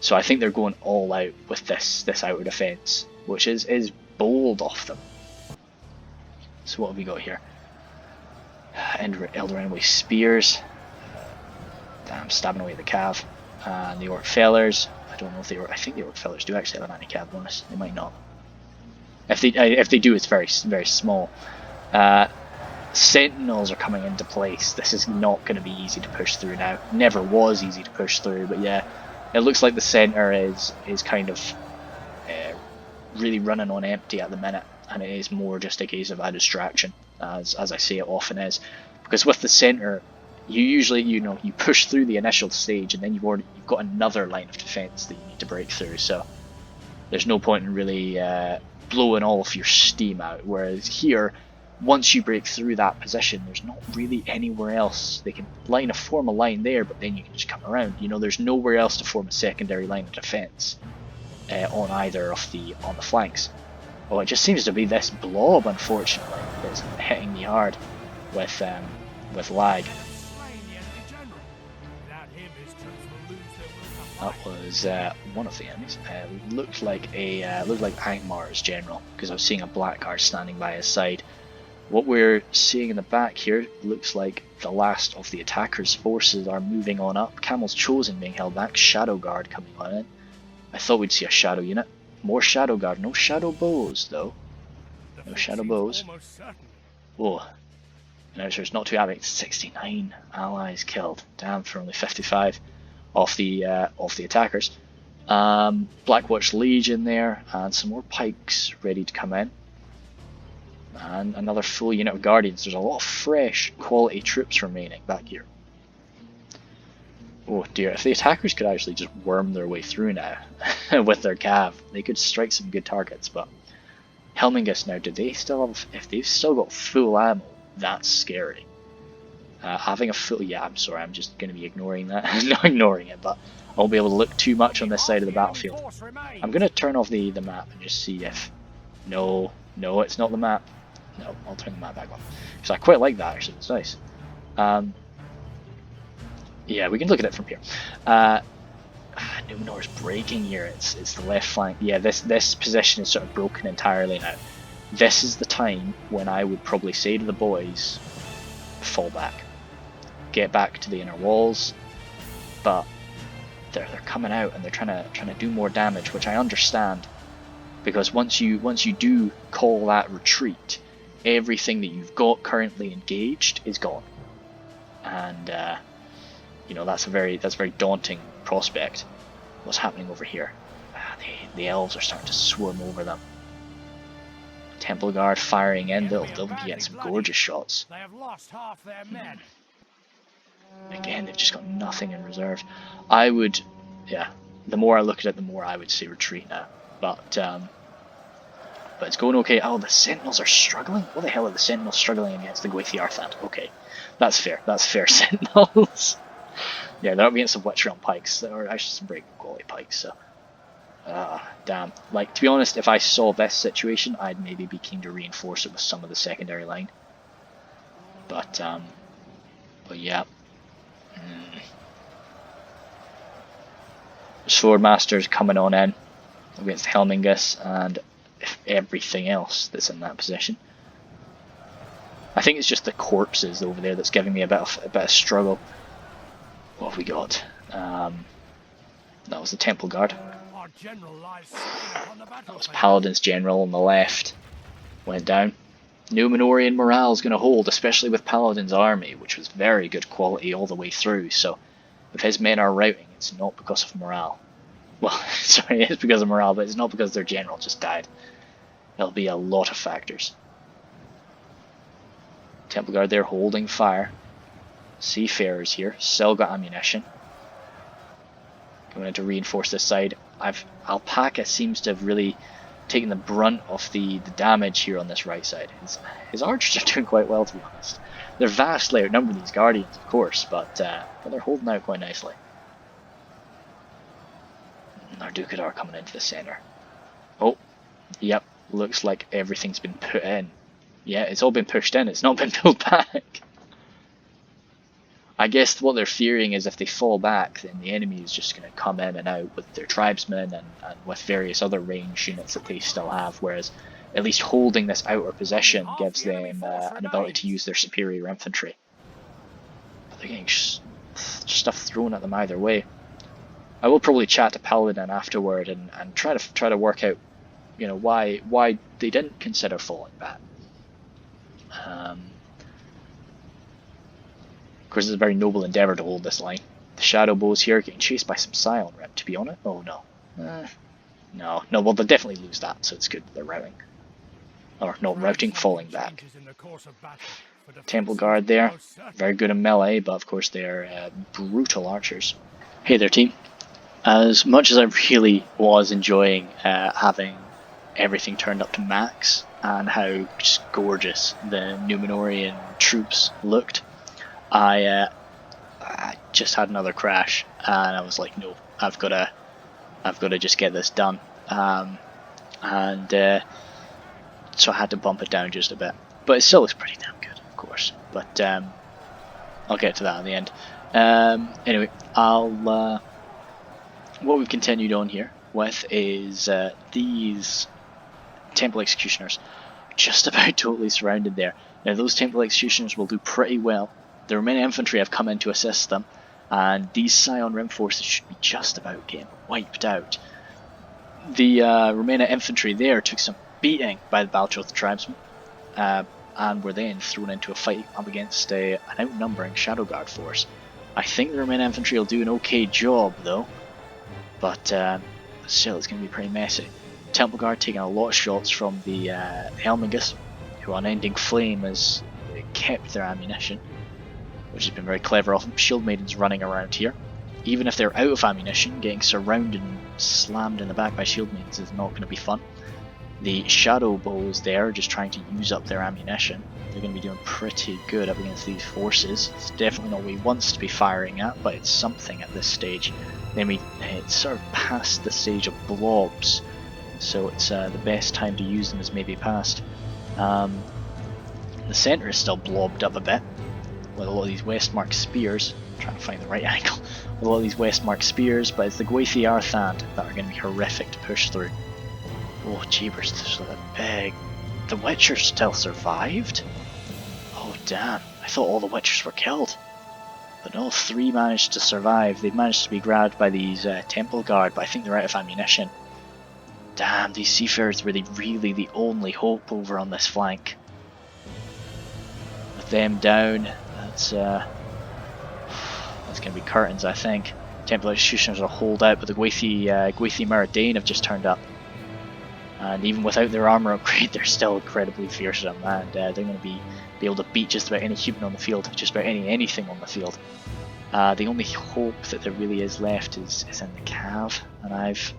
So I think they're going all out with this outer defense, which is bold off them. So what have we got here? Elder Enemy Spears. Damn, stabbing away at the cav. And the Orc Fellers. I don't know if I think the Orc Fellers do actually have an anti-cav bonus. They might not. If they do, it's very small. Sentinels are coming into place. This is not going to be easy to push through now. Never was easy to push through, but yeah, it looks like the center is kind of really running on empty at the minute, and it is more just a case of a distraction, as I say it often is, because with the center, you usually you push through the initial stage, and then you've got another line of defense that you need to break through. So there's no point in really blowing all of your steam out. Whereas here, once you break through that position, there's not really anywhere else. They can form a line there, but then you can just come around. There's nowhere else to form a secondary line of defense on either of the flanks. Well, it just seems to be this blob, unfortunately, that's hitting me hard with lag. That was one of the enemies. Looked like Angmar's general, because I was seeing a black guard standing by his side. What we're seeing in the back here looks like the last of the attacker's forces are moving on up. Camel's Chosen being held back. Shadow Guard coming on in. I thought we'd see a shadow unit. More Shadow Guard. No Shadow Bows though. No Shadow Bows. Oh. Now there's not too happy. 69 allies killed. Damn, for only 55 of the attackers. Blackwatch Legion there, and some more pikes ready to come in. And another full unit of Guardians. There's a lot of fresh quality troops remaining back here. Oh dear, if the attackers could actually just worm their way through now with their cav, they could strike some good targets. But Helmingus now, do they still have, if they've still got full ammo, that's scary. Having a full, yeah, I'm sorry, I'm just going to be ignoring that. Not ignoring it, but I won't be able to look too much on this side of the battlefield. I'm going to turn off the map and just see if, no, it's not the map. No, I'll turn the map back on. Because I quite like that actually, it's nice. Yeah, we can look at it from here. Numenore's breaking here, it's the left flank. Yeah, this position is sort of broken entirely now. This is the time when I would probably say to the boys, fall back. Get back to the inner walls. But they're coming out and they're trying to do more damage, which I understand. Because once you do call that retreat, everything that you've got currently engaged is gone, and that's a very daunting prospect. What's happening over here? The elves are starting to swarm over them. Temple Guard firing in, they'll be getting some gorgeous shots. They have lost half their men. Again, they've just got nothing in reserve. The more I look at it, the more I would say retreat now. But it's going okay. Oh, the Sentinels are struggling? What the hell are the Sentinels struggling against the Gwaithiarthant? Okay, that's fair. That's fair, Sentinels. Yeah, they're up against some Witch Realm pikes, or actually some break quality pikes, so... damn. Like, to be honest, if I saw this situation, I'd maybe be keen to reinforce it with some of the secondary line. But yeah. Swordmaster's coming on in against Helmingus and everything else that's in that position. I think it's just the corpses over there that's giving me a bit of struggle. What have we got? That was the Temple Guard. That was Paladin's general on the left. Went down. Numenorean morale is going to hold, especially with Paladin's army, which was very good quality all the way through. So if his men are routing, it's not because of morale. Well, sorry, it's because of morale, but it's not because their general just died. There'll be a lot of factors. Temple Guard there holding fire. Seafarers here, still got ammunition. Going in to reinforce this side. Alpaca seems to have really taken the brunt of the damage here on this right side. His archers are doing quite well, to be honest. They're vastly outnumbered, these Guardians, of course, but they're holding out quite nicely. Our Dukadar coming into the centre. Oh, yep, looks like everything's been put in. Yeah, it's all been pushed in, it's not been pulled back. I guess what they're fearing is if they fall back, then the enemy is just going to come in and out with their tribesmen and with various other range units that they still have, whereas at least holding this outer position Half gives the enemy them force an ability to remains. use their superior infantry. But they're getting stuff thrown at them either way. I will probably chat to Paladin afterward and try to work out, you know, why they didn't consider falling back. Of course, it's a very noble endeavour to hold this line. The shadow bows here getting chased by some Scion Rim, to be honest. Oh no. No, well they'll definitely lose that, so it's good that they're routing. Or no, routing, falling back. Temple Guard there, very good in melee, but of course they're brutal archers. Hey there team. As much as I really was enjoying having everything turned up to max and how just gorgeous the Numenorean troops looked, I just had another crash and I was like, no, I've got to just get this done, so I had to bump it down just a bit, but it still looks pretty damn good, of course. But I'll get to that in the end. Anyway, what we've continued on here with is these Temple Executioners just about totally surrounded there. Now those Temple Executioners will do pretty well. The remaining infantry have come in to assist them, and these Scion Rim forces should be just about getting wiped out. The remaining infantry there took some beating by the Baltroth tribesmen, and were then thrown into a fight up against an outnumbering Shadow Guard force. I think the remaining infantry will do an okay job though, but still it's going to be pretty messy. Temple Guard taking a lot of shots from the Helmingus, who Unending Flame has kept their ammunition, which has been very clever of them. Shield Maidens running around here. Even if they're out of ammunition, getting surrounded and slammed in the back by Shield Maidens is not going to be fun. The Shadow Bows there, just trying to use up their ammunition. They're going to be doing pretty good up against these forces. It's definitely not what he wants to be firing at, but it's something at this stage. Then it's sort of past the stage of blobs, so it's the best time to use them is maybe past. The centre is still blobbed up a bit, with a lot of these Westmark spears. I'm trying to find the right angle. With a lot of these Westmark spears, but it's the Gwathi Arthand that are going to be horrific to push through. Oh jeebers, there's a big... The Witchers still survived? Oh damn, I thought all the Witchers were killed. But no, 3 managed to survive. They've managed to be grabbed by these Temple Guard, but I think they're out of ammunition. Damn, these Seafarers were really the only hope over on this flank. With them down, that's going to be curtains, I think. Temple Executioners will hold out, but the Gwathi Maraudane have just turned up. And even without their armor upgrade, they're still incredibly fearsome, and they're going to be able to beat just about any human on the field, just about anything on the field. The only hope that there really is left is in the Cav, and I've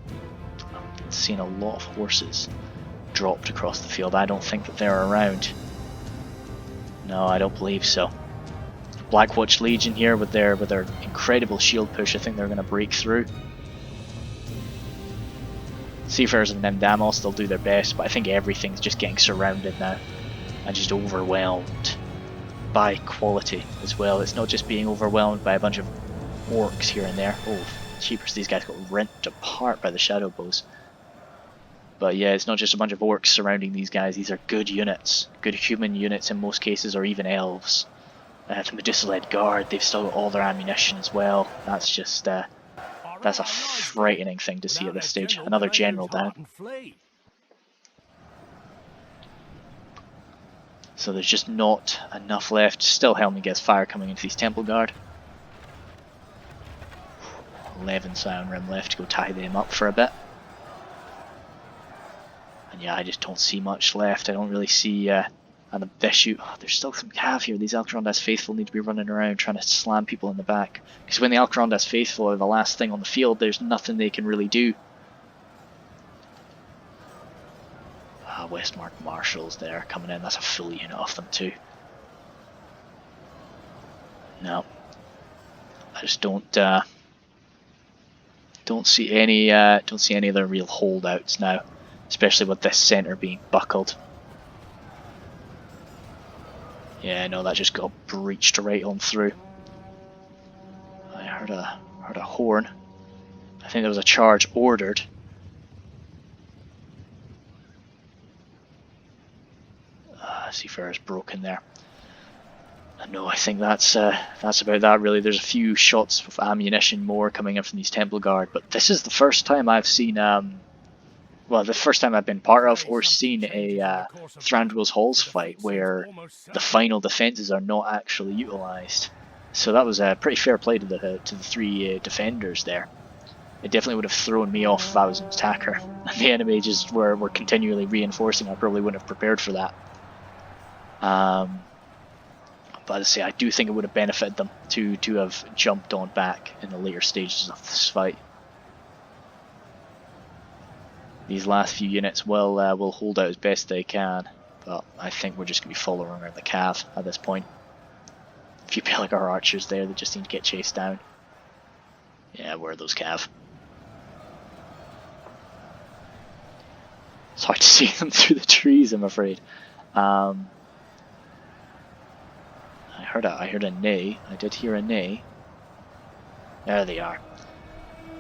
seen a lot of horses dropped across the field. I don't think that they're around. No, I don't believe so. Blackwatch Legion here with their incredible shield push, I think they're going to break through. Seafarers and Nemdamos, they'll do their best, but I think everything's just getting surrounded now and just overwhelmed by quality as well. It's not just being overwhelmed by a bunch of orcs here and there. Oh, cheapers, these guys got ripped apart by the Shadow Bows. But yeah, it's not just a bunch of orcs surrounding these guys. These are good units, good human units in most cases, or even elves. The Medusa-led Guard, they've still got all their ammunition as well. That's just that's a frightening thing to see at this stage. Another general down. So there's just not enough left. Still Helmi gets fire coming into these Temple Guard. 11 Scion Rim left to go tie them up for a bit. And yeah, I just don't see much left. I don't really see... and the Vishnu... Oh, there's still some Cav here. These Alcarondas Faithful need to be running around trying to slam people in the back. Because when the Alcarondas Faithful are the last thing on the field, there's nothing they can really do. Westmark Marshals there coming in. That's a full unit of them too. No. I just don't see any other real holdouts now. Especially with this centre being buckled. Yeah, no, that just got breached right on through. I heard a horn. I think there was a charge ordered. Seafarer's broken there. No, I think that's about that really. There's a few shots of ammunition more coming in from these Temple Guard, but this is the first time I've seen, well, the first time I've been part of or seen a Thranduil's Halls fight where the final defences are not actually utilised. So that was a pretty fair play to the three defenders there. It definitely would have thrown me off if I was an attacker. And the enemy just were continually reinforcing. I probably wouldn't have prepared for that. But as I say, I do think it would have benefited them to have jumped on back in the later stages of this fight. These last few units will hold out as best they can, but I think we're just going to be following around the cav at this point. A few Pellagar archers there that just need to get chased down. Yeah, where are those cav? It's hard to see them through the trees, I'm afraid. I heard a neigh. I did hear a neigh. There they are.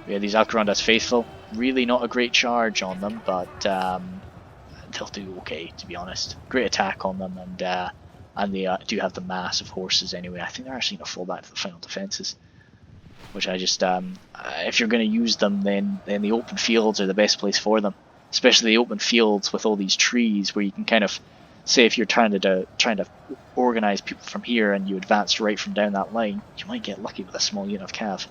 Yeah, these Alcarandas faithful. Really not a great charge on them, but they'll do okay, to be honest. Great attack on them, and they do have the mass of horses anyway. I think they're actually going to fall back to the final defences. Which I just, if you're going to use them, then the open fields are the best place for them. Especially the open fields with all these trees, where you can kind of say if you're trying to organise people from here and you advance right from down that line, you might get lucky with a small unit of cav.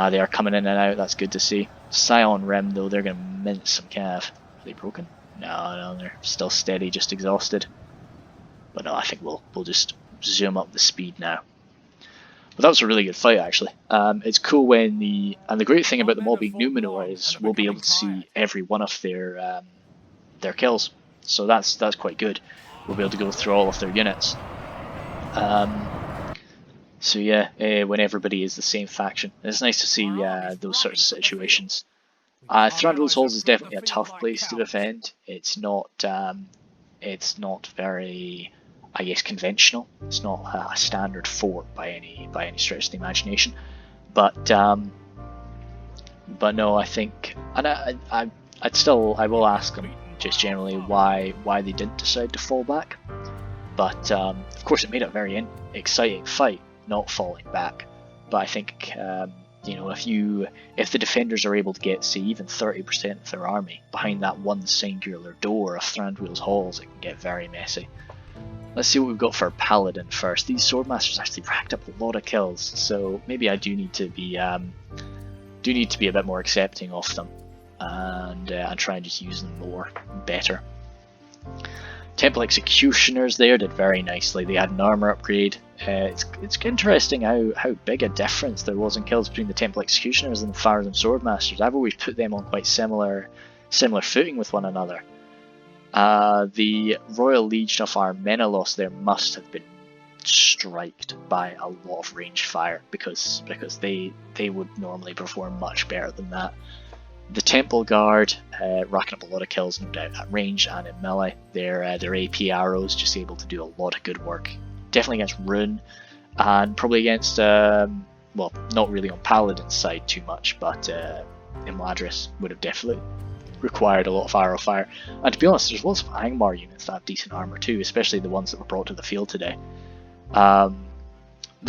They are coming in and out, that's good to see. Scion Rem though, they're going to mince some cav. Are they broken? No, they're still steady, just exhausted. But no, I think we'll just zoom up the speed now. But that was a really good fight actually. It's cool when the great thing about them all being Numenor is we'll be able to see every one of their kills. So that's quite good. We'll be able to go through all of their units. So yeah, when everybody is the same faction, it's nice to see those sorts of situations. Thranduil's Halls is definitely a tough place to defend. It's not very, I guess, conventional. It's not a standard fort by any stretch of the imagination. But no, I think, and I will ask them just generally why they didn't decide to fall back. But of course, it made it a very exciting fight, not falling back. But I think if the defenders are able to get, say, even 30% of their army behind that one singular door of Thranduil's Halls, it can get very messy. Let's see what we've got for Paladin first. These Swordmasters actually racked up a lot of kills, so maybe I do need to be a bit more accepting of them and try and just use them better. Temple Executioners there did very nicely. They had an armor upgrade. It's interesting how big a difference there was in kills between the Temple Executioners and the Farazim Swordmasters. I've always put them on quite similar footing with one another. The Royal Legion of Armenelos there must have been striked by a lot of ranged fire because they would normally perform much better than that. The Temple Guard racking up a lot of kills, no doubt, at range and in melee. Their AP arrows just able to do a lot of good work. Definitely against Rune, and probably against, well, not really on Paladin's side too much, but Imladris would have definitely required a lot of arrow fire. And to be honest, there's lots of Angmar units that have decent armor too, especially the ones that were brought to the field today. The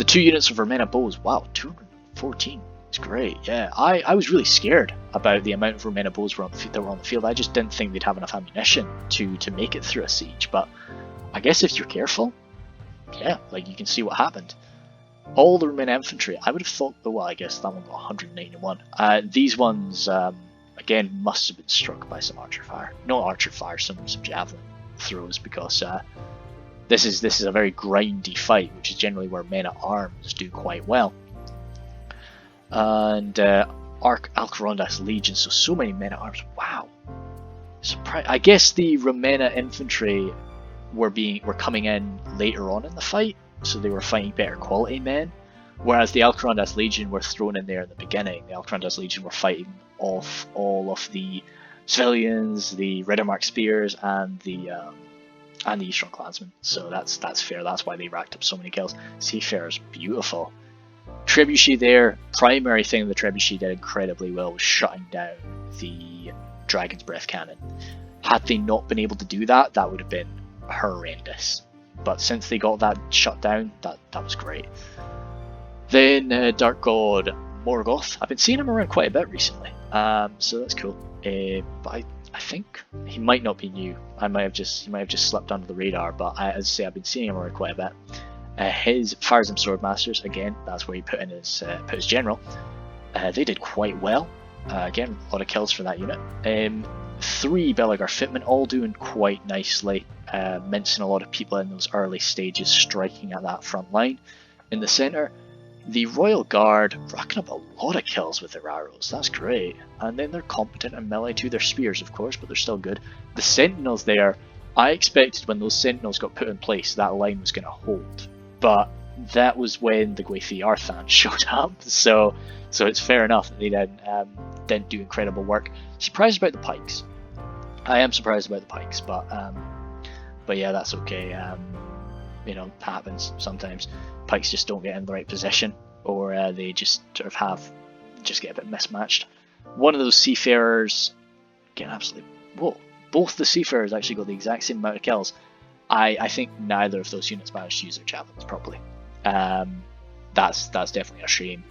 2 units of Vermena bows, wow, 214. It's great, yeah. I was really scared about the amount of Vermena bows that were on the field. I just didn't think they'd have enough ammunition to make it through a siege, but I guess if you're careful, yeah, like you can see what happened. All the Vermena infantry, I would have thought, well, I guess that one got 191. These ones, again, must have been struck by some archer fire. Not archer fire, some javelin throws, because this is a very grindy fight, which is generally where men at arms do quite well. And Alcarandas Legion, so many men at arms. Wow, I guess the Romena infantry were coming in later on in the fight, so they were fighting better quality men, whereas the Alcarandas Legion were thrown in there in the beginning. The Alcarandas Legion were fighting off all of the civilians, the Riddermark spears, and the Eastern Clansmen. So that's fair. That's why they racked up so many kills. Seafarer's beautiful. Trebuchet there, primary thing the Trebuchet did incredibly well was shutting down the Dragon's Breath Cannon. Had they not been able to do that, that would have been horrendous. But since they got that shut down, that was great. Then Dark God Morgoth. I've been seeing him around quite a bit recently, so that's cool. But I think he might not be new. He might have just slipped under the radar. But as I say, I've been seeing him around quite a bit. His Fires and Swordmasters, again, that's where he put his general. They did quite well. Again, a lot of kills for that unit. 3 Belagar Fitmen, all doing quite nicely, mincing a lot of people in those early stages, striking at that front line. In the centre, the Royal Guard racking up a lot of kills with their arrows, that's great. And then they're competent in melee too, they're spears of course, but they're still good. The Sentinels there, I expected when those Sentinels got put in place that line was going to hold. But that was when the Gwathi Arthan showed up, so it's fair enough that they didn't do incredible work. Surprised about the pikes. I am surprised about the pikes, but yeah, that's okay. You know, happens sometimes. Pikes just don't get in the right position, or they just sort of get a bit mismatched. One of those Seafarers, again, absolutely. Whoa! Both the Seafarers actually got the exact same amount of kills. I think neither of those units managed to use their javelins properly. That's definitely a shame.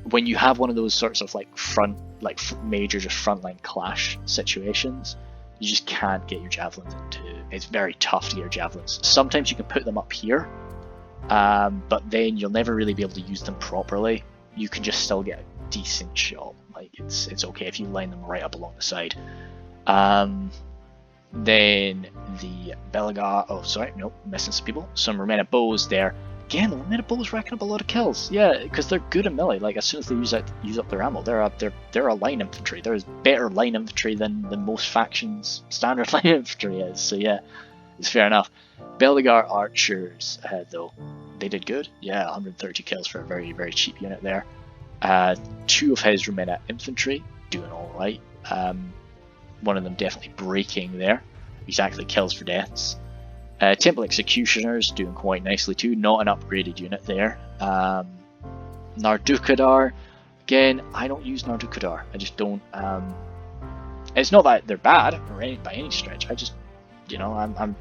When you have one of those sorts of major just frontline clash situations, you just can't get your javelins into. It's very tough to get your javelins. Sometimes you can put them up here, but then you'll never really be able to use them properly. You can just still get a decent shot. Like it's okay if you line them right up along the side. Then the Belagar. Oh, sorry, nope, missing some people. Some Romana bows there. Again, the Romana bows racking up a lot of kills. Yeah, because they're good in melee. Like as soon as they use up their ammo, they're a line infantry. They're better line infantry than most factions' standard line infantry is. So yeah, it's fair enough. Belagar archers, though, they did good. Yeah, 130 kills for a very, very cheap unit there. 2 of his Romana infantry doing all right. One of them definitely breaking there. Exactly kills for deaths. Temple Executioners doing quite nicely too. Not an upgraded unit there. Nardukadar. Again, I don't use Nardukadar. I just don't. It's not that they're bad by any stretch. I just, I'm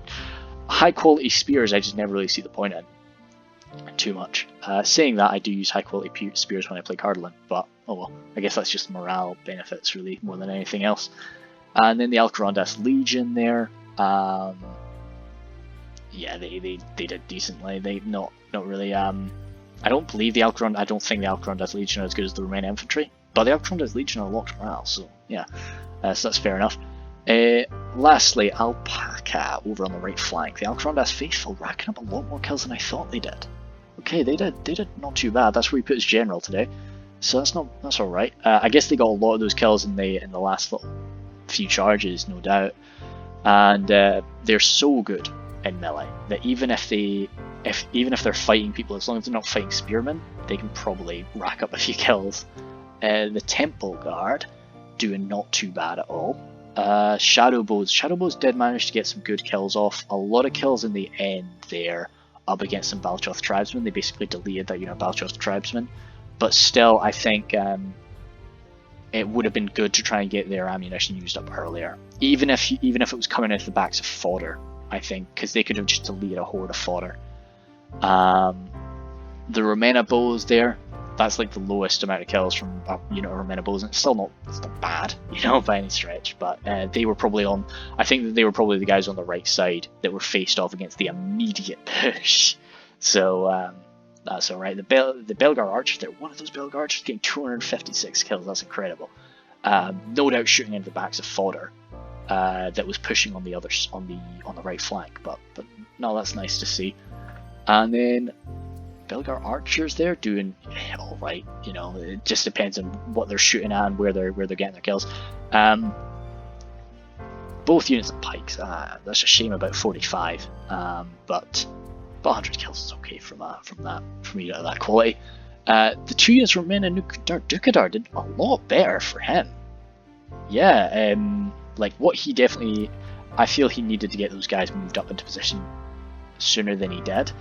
high quality spears. I just never really see the point in too much. Saying that, I do use high quality spears when I play Cardalin, but oh well. I guess that's just morale benefits really more than anything else. And then the Alcarondas Legion there. Yeah, they did decently. They not really. I don't think the Alcarondas Legion are as good as the Romana infantry, but the Alcarondas Legion are locked morale, so yeah, so that's fair enough. Lastly, Alpaca over on the right flank. The Alcarondas Faithful racking up a lot more kills than I thought they did. Okay, they did not too bad. That's where he put his general today, so that's all right. I guess they got a lot of those kills in the last little few charges, no doubt, and they're so good in melee that even if they're fighting people, as long as they're not fighting spearmen, they can probably rack up a few kills. The Temple Guard doing not too bad at all. Shadowbows did manage to get some good kills off. A lot of kills in the end there up against some Balchoth tribesmen. They basically deleted that Balchoth tribesmen, but still I think it would have been good to try and get their ammunition used up earlier, even if it was coming out of the backs of fodder. I think, because they could have just deleted a horde of fodder. The Romana bows there, that's like the lowest amount of kills from Romana bows, and it's not bad, by any stretch. But they were probably I think that they were probably the guys on the right side that were faced off against the immediate push. So that's all right. The Belgar Archers, they're one of those Belgar Archers getting 256 kills. That's incredible. No doubt shooting into the backs of fodder. That was pushing on the others on the right flank, but no, that's nice to see. And then Belgar archers there doing all right. It just depends on what they're shooting at and where they're getting their kills. Both units of pikes. That's a shame about 45. But 100 kills is okay from a unit of that quality. The 2 units from Nardukadar did a lot better for him. Yeah. Like what he definitely, I feel he needed to get those guys moved up into position sooner than he did,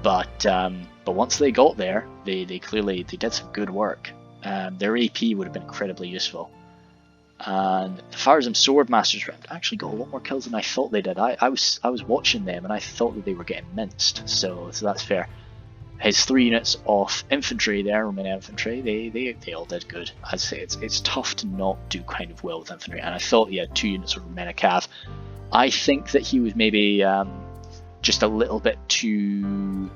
but once they got there, they did some good work. Their AP would have been incredibly useful. And the Farazim Sword Masters round actually got a lot more kills than I thought they did. I was watching them and I thought that they were getting minced, so that's fair. His 3 units of infantry there, Roman infantry, they all did good. I'd say it's tough to not do kind of well with infantry, and I thought he had 2 units of Roman cav. I think that he was maybe just a little bit too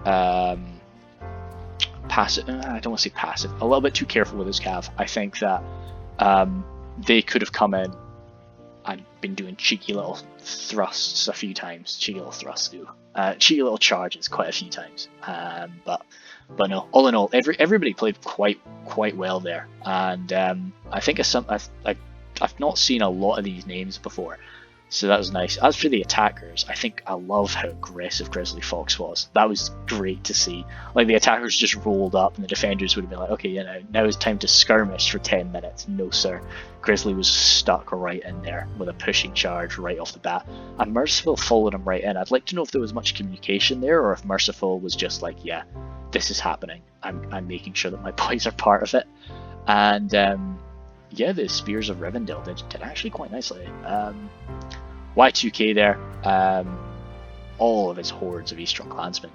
passive. I don't want to say passive. A little bit too careful with his cav. I think that they could have come in and been doing cheeky little thrusts a few times. Cheeky little charges quite a few times. But no. All in all, everybody played quite well there, and I think I've not seen a lot of these names before. So that was nice. As for the attackers, I think I love how aggressive Grizzly Fox was. That was great to see. Like, the attackers just rolled up and the defenders would have been like, okay, now it's time to skirmish for 10 minutes. No, sir. Grizzly was stuck right in there with a pushing charge right off the bat. And Merciful followed him right in. I'd like to know if there was much communication there, or if Merciful was just like, yeah, this is happening. I'm making sure that my boys are part of it. And yeah, the Spears of Rivendell did actually quite nicely. Y2K there, all of his hordes of Eastern clansmen.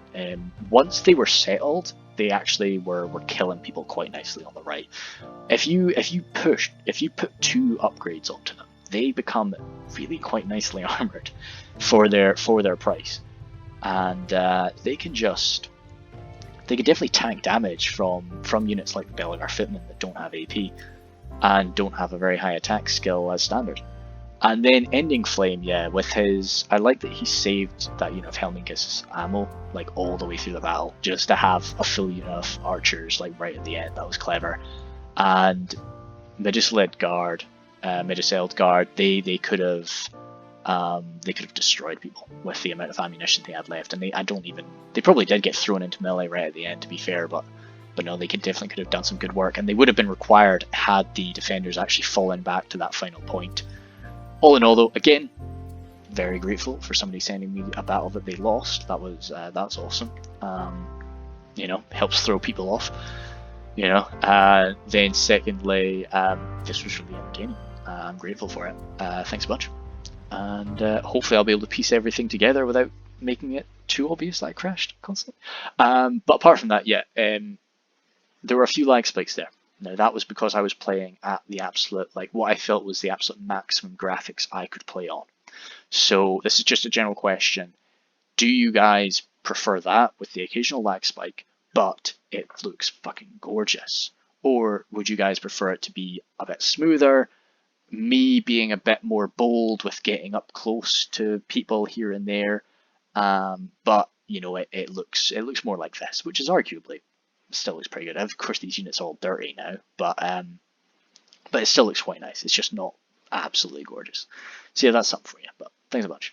Once they were settled, they actually were killing people quite nicely on the right. If you put 2 upgrades onto them, they become really quite nicely armored for their price, and they can definitely tank damage from units like the Belagar Footmen that don't have AP and don't have a very high attack skill as standard. And then Ending Flame, yeah, with his... I like that he saved that unit of Helmingus ammo, like, all the way through the battle, just to have a full unit of archers, like, right at the end. That was clever. And Midis-led Guard, Midis-held Guard, they could have destroyed people with the amount of ammunition they had left. And they probably did get thrown into melee right at the end, to be fair, but no, they definitely could have done some good work, and they would have been required had the defenders actually fallen back to that final point. All in all, though, again, very grateful for somebody sending me a battle that they lost. That's awesome. Helps throw people off. Then secondly, this was really entertaining. I'm grateful for it. Thanks a bunch. And hopefully I'll be able to piece everything together without making it too obvious that I crashed constantly. But apart from that, yeah, there were a few lag spikes there. Now, that was because I was playing at the absolute, like, what I felt was the absolute maximum graphics I could play on. So this is just a general question. Do you guys prefer that with the occasional lag spike, but it looks fucking gorgeous? Or would you guys prefer it to be a bit smoother, me being a bit more bold with getting up close to people here and there, but, it looks more like this, which is arguably still looks pretty good. Of course, these units are all dirty now, but it still looks quite nice. It's just not absolutely gorgeous. So yeah, that's something for you. But thanks a bunch.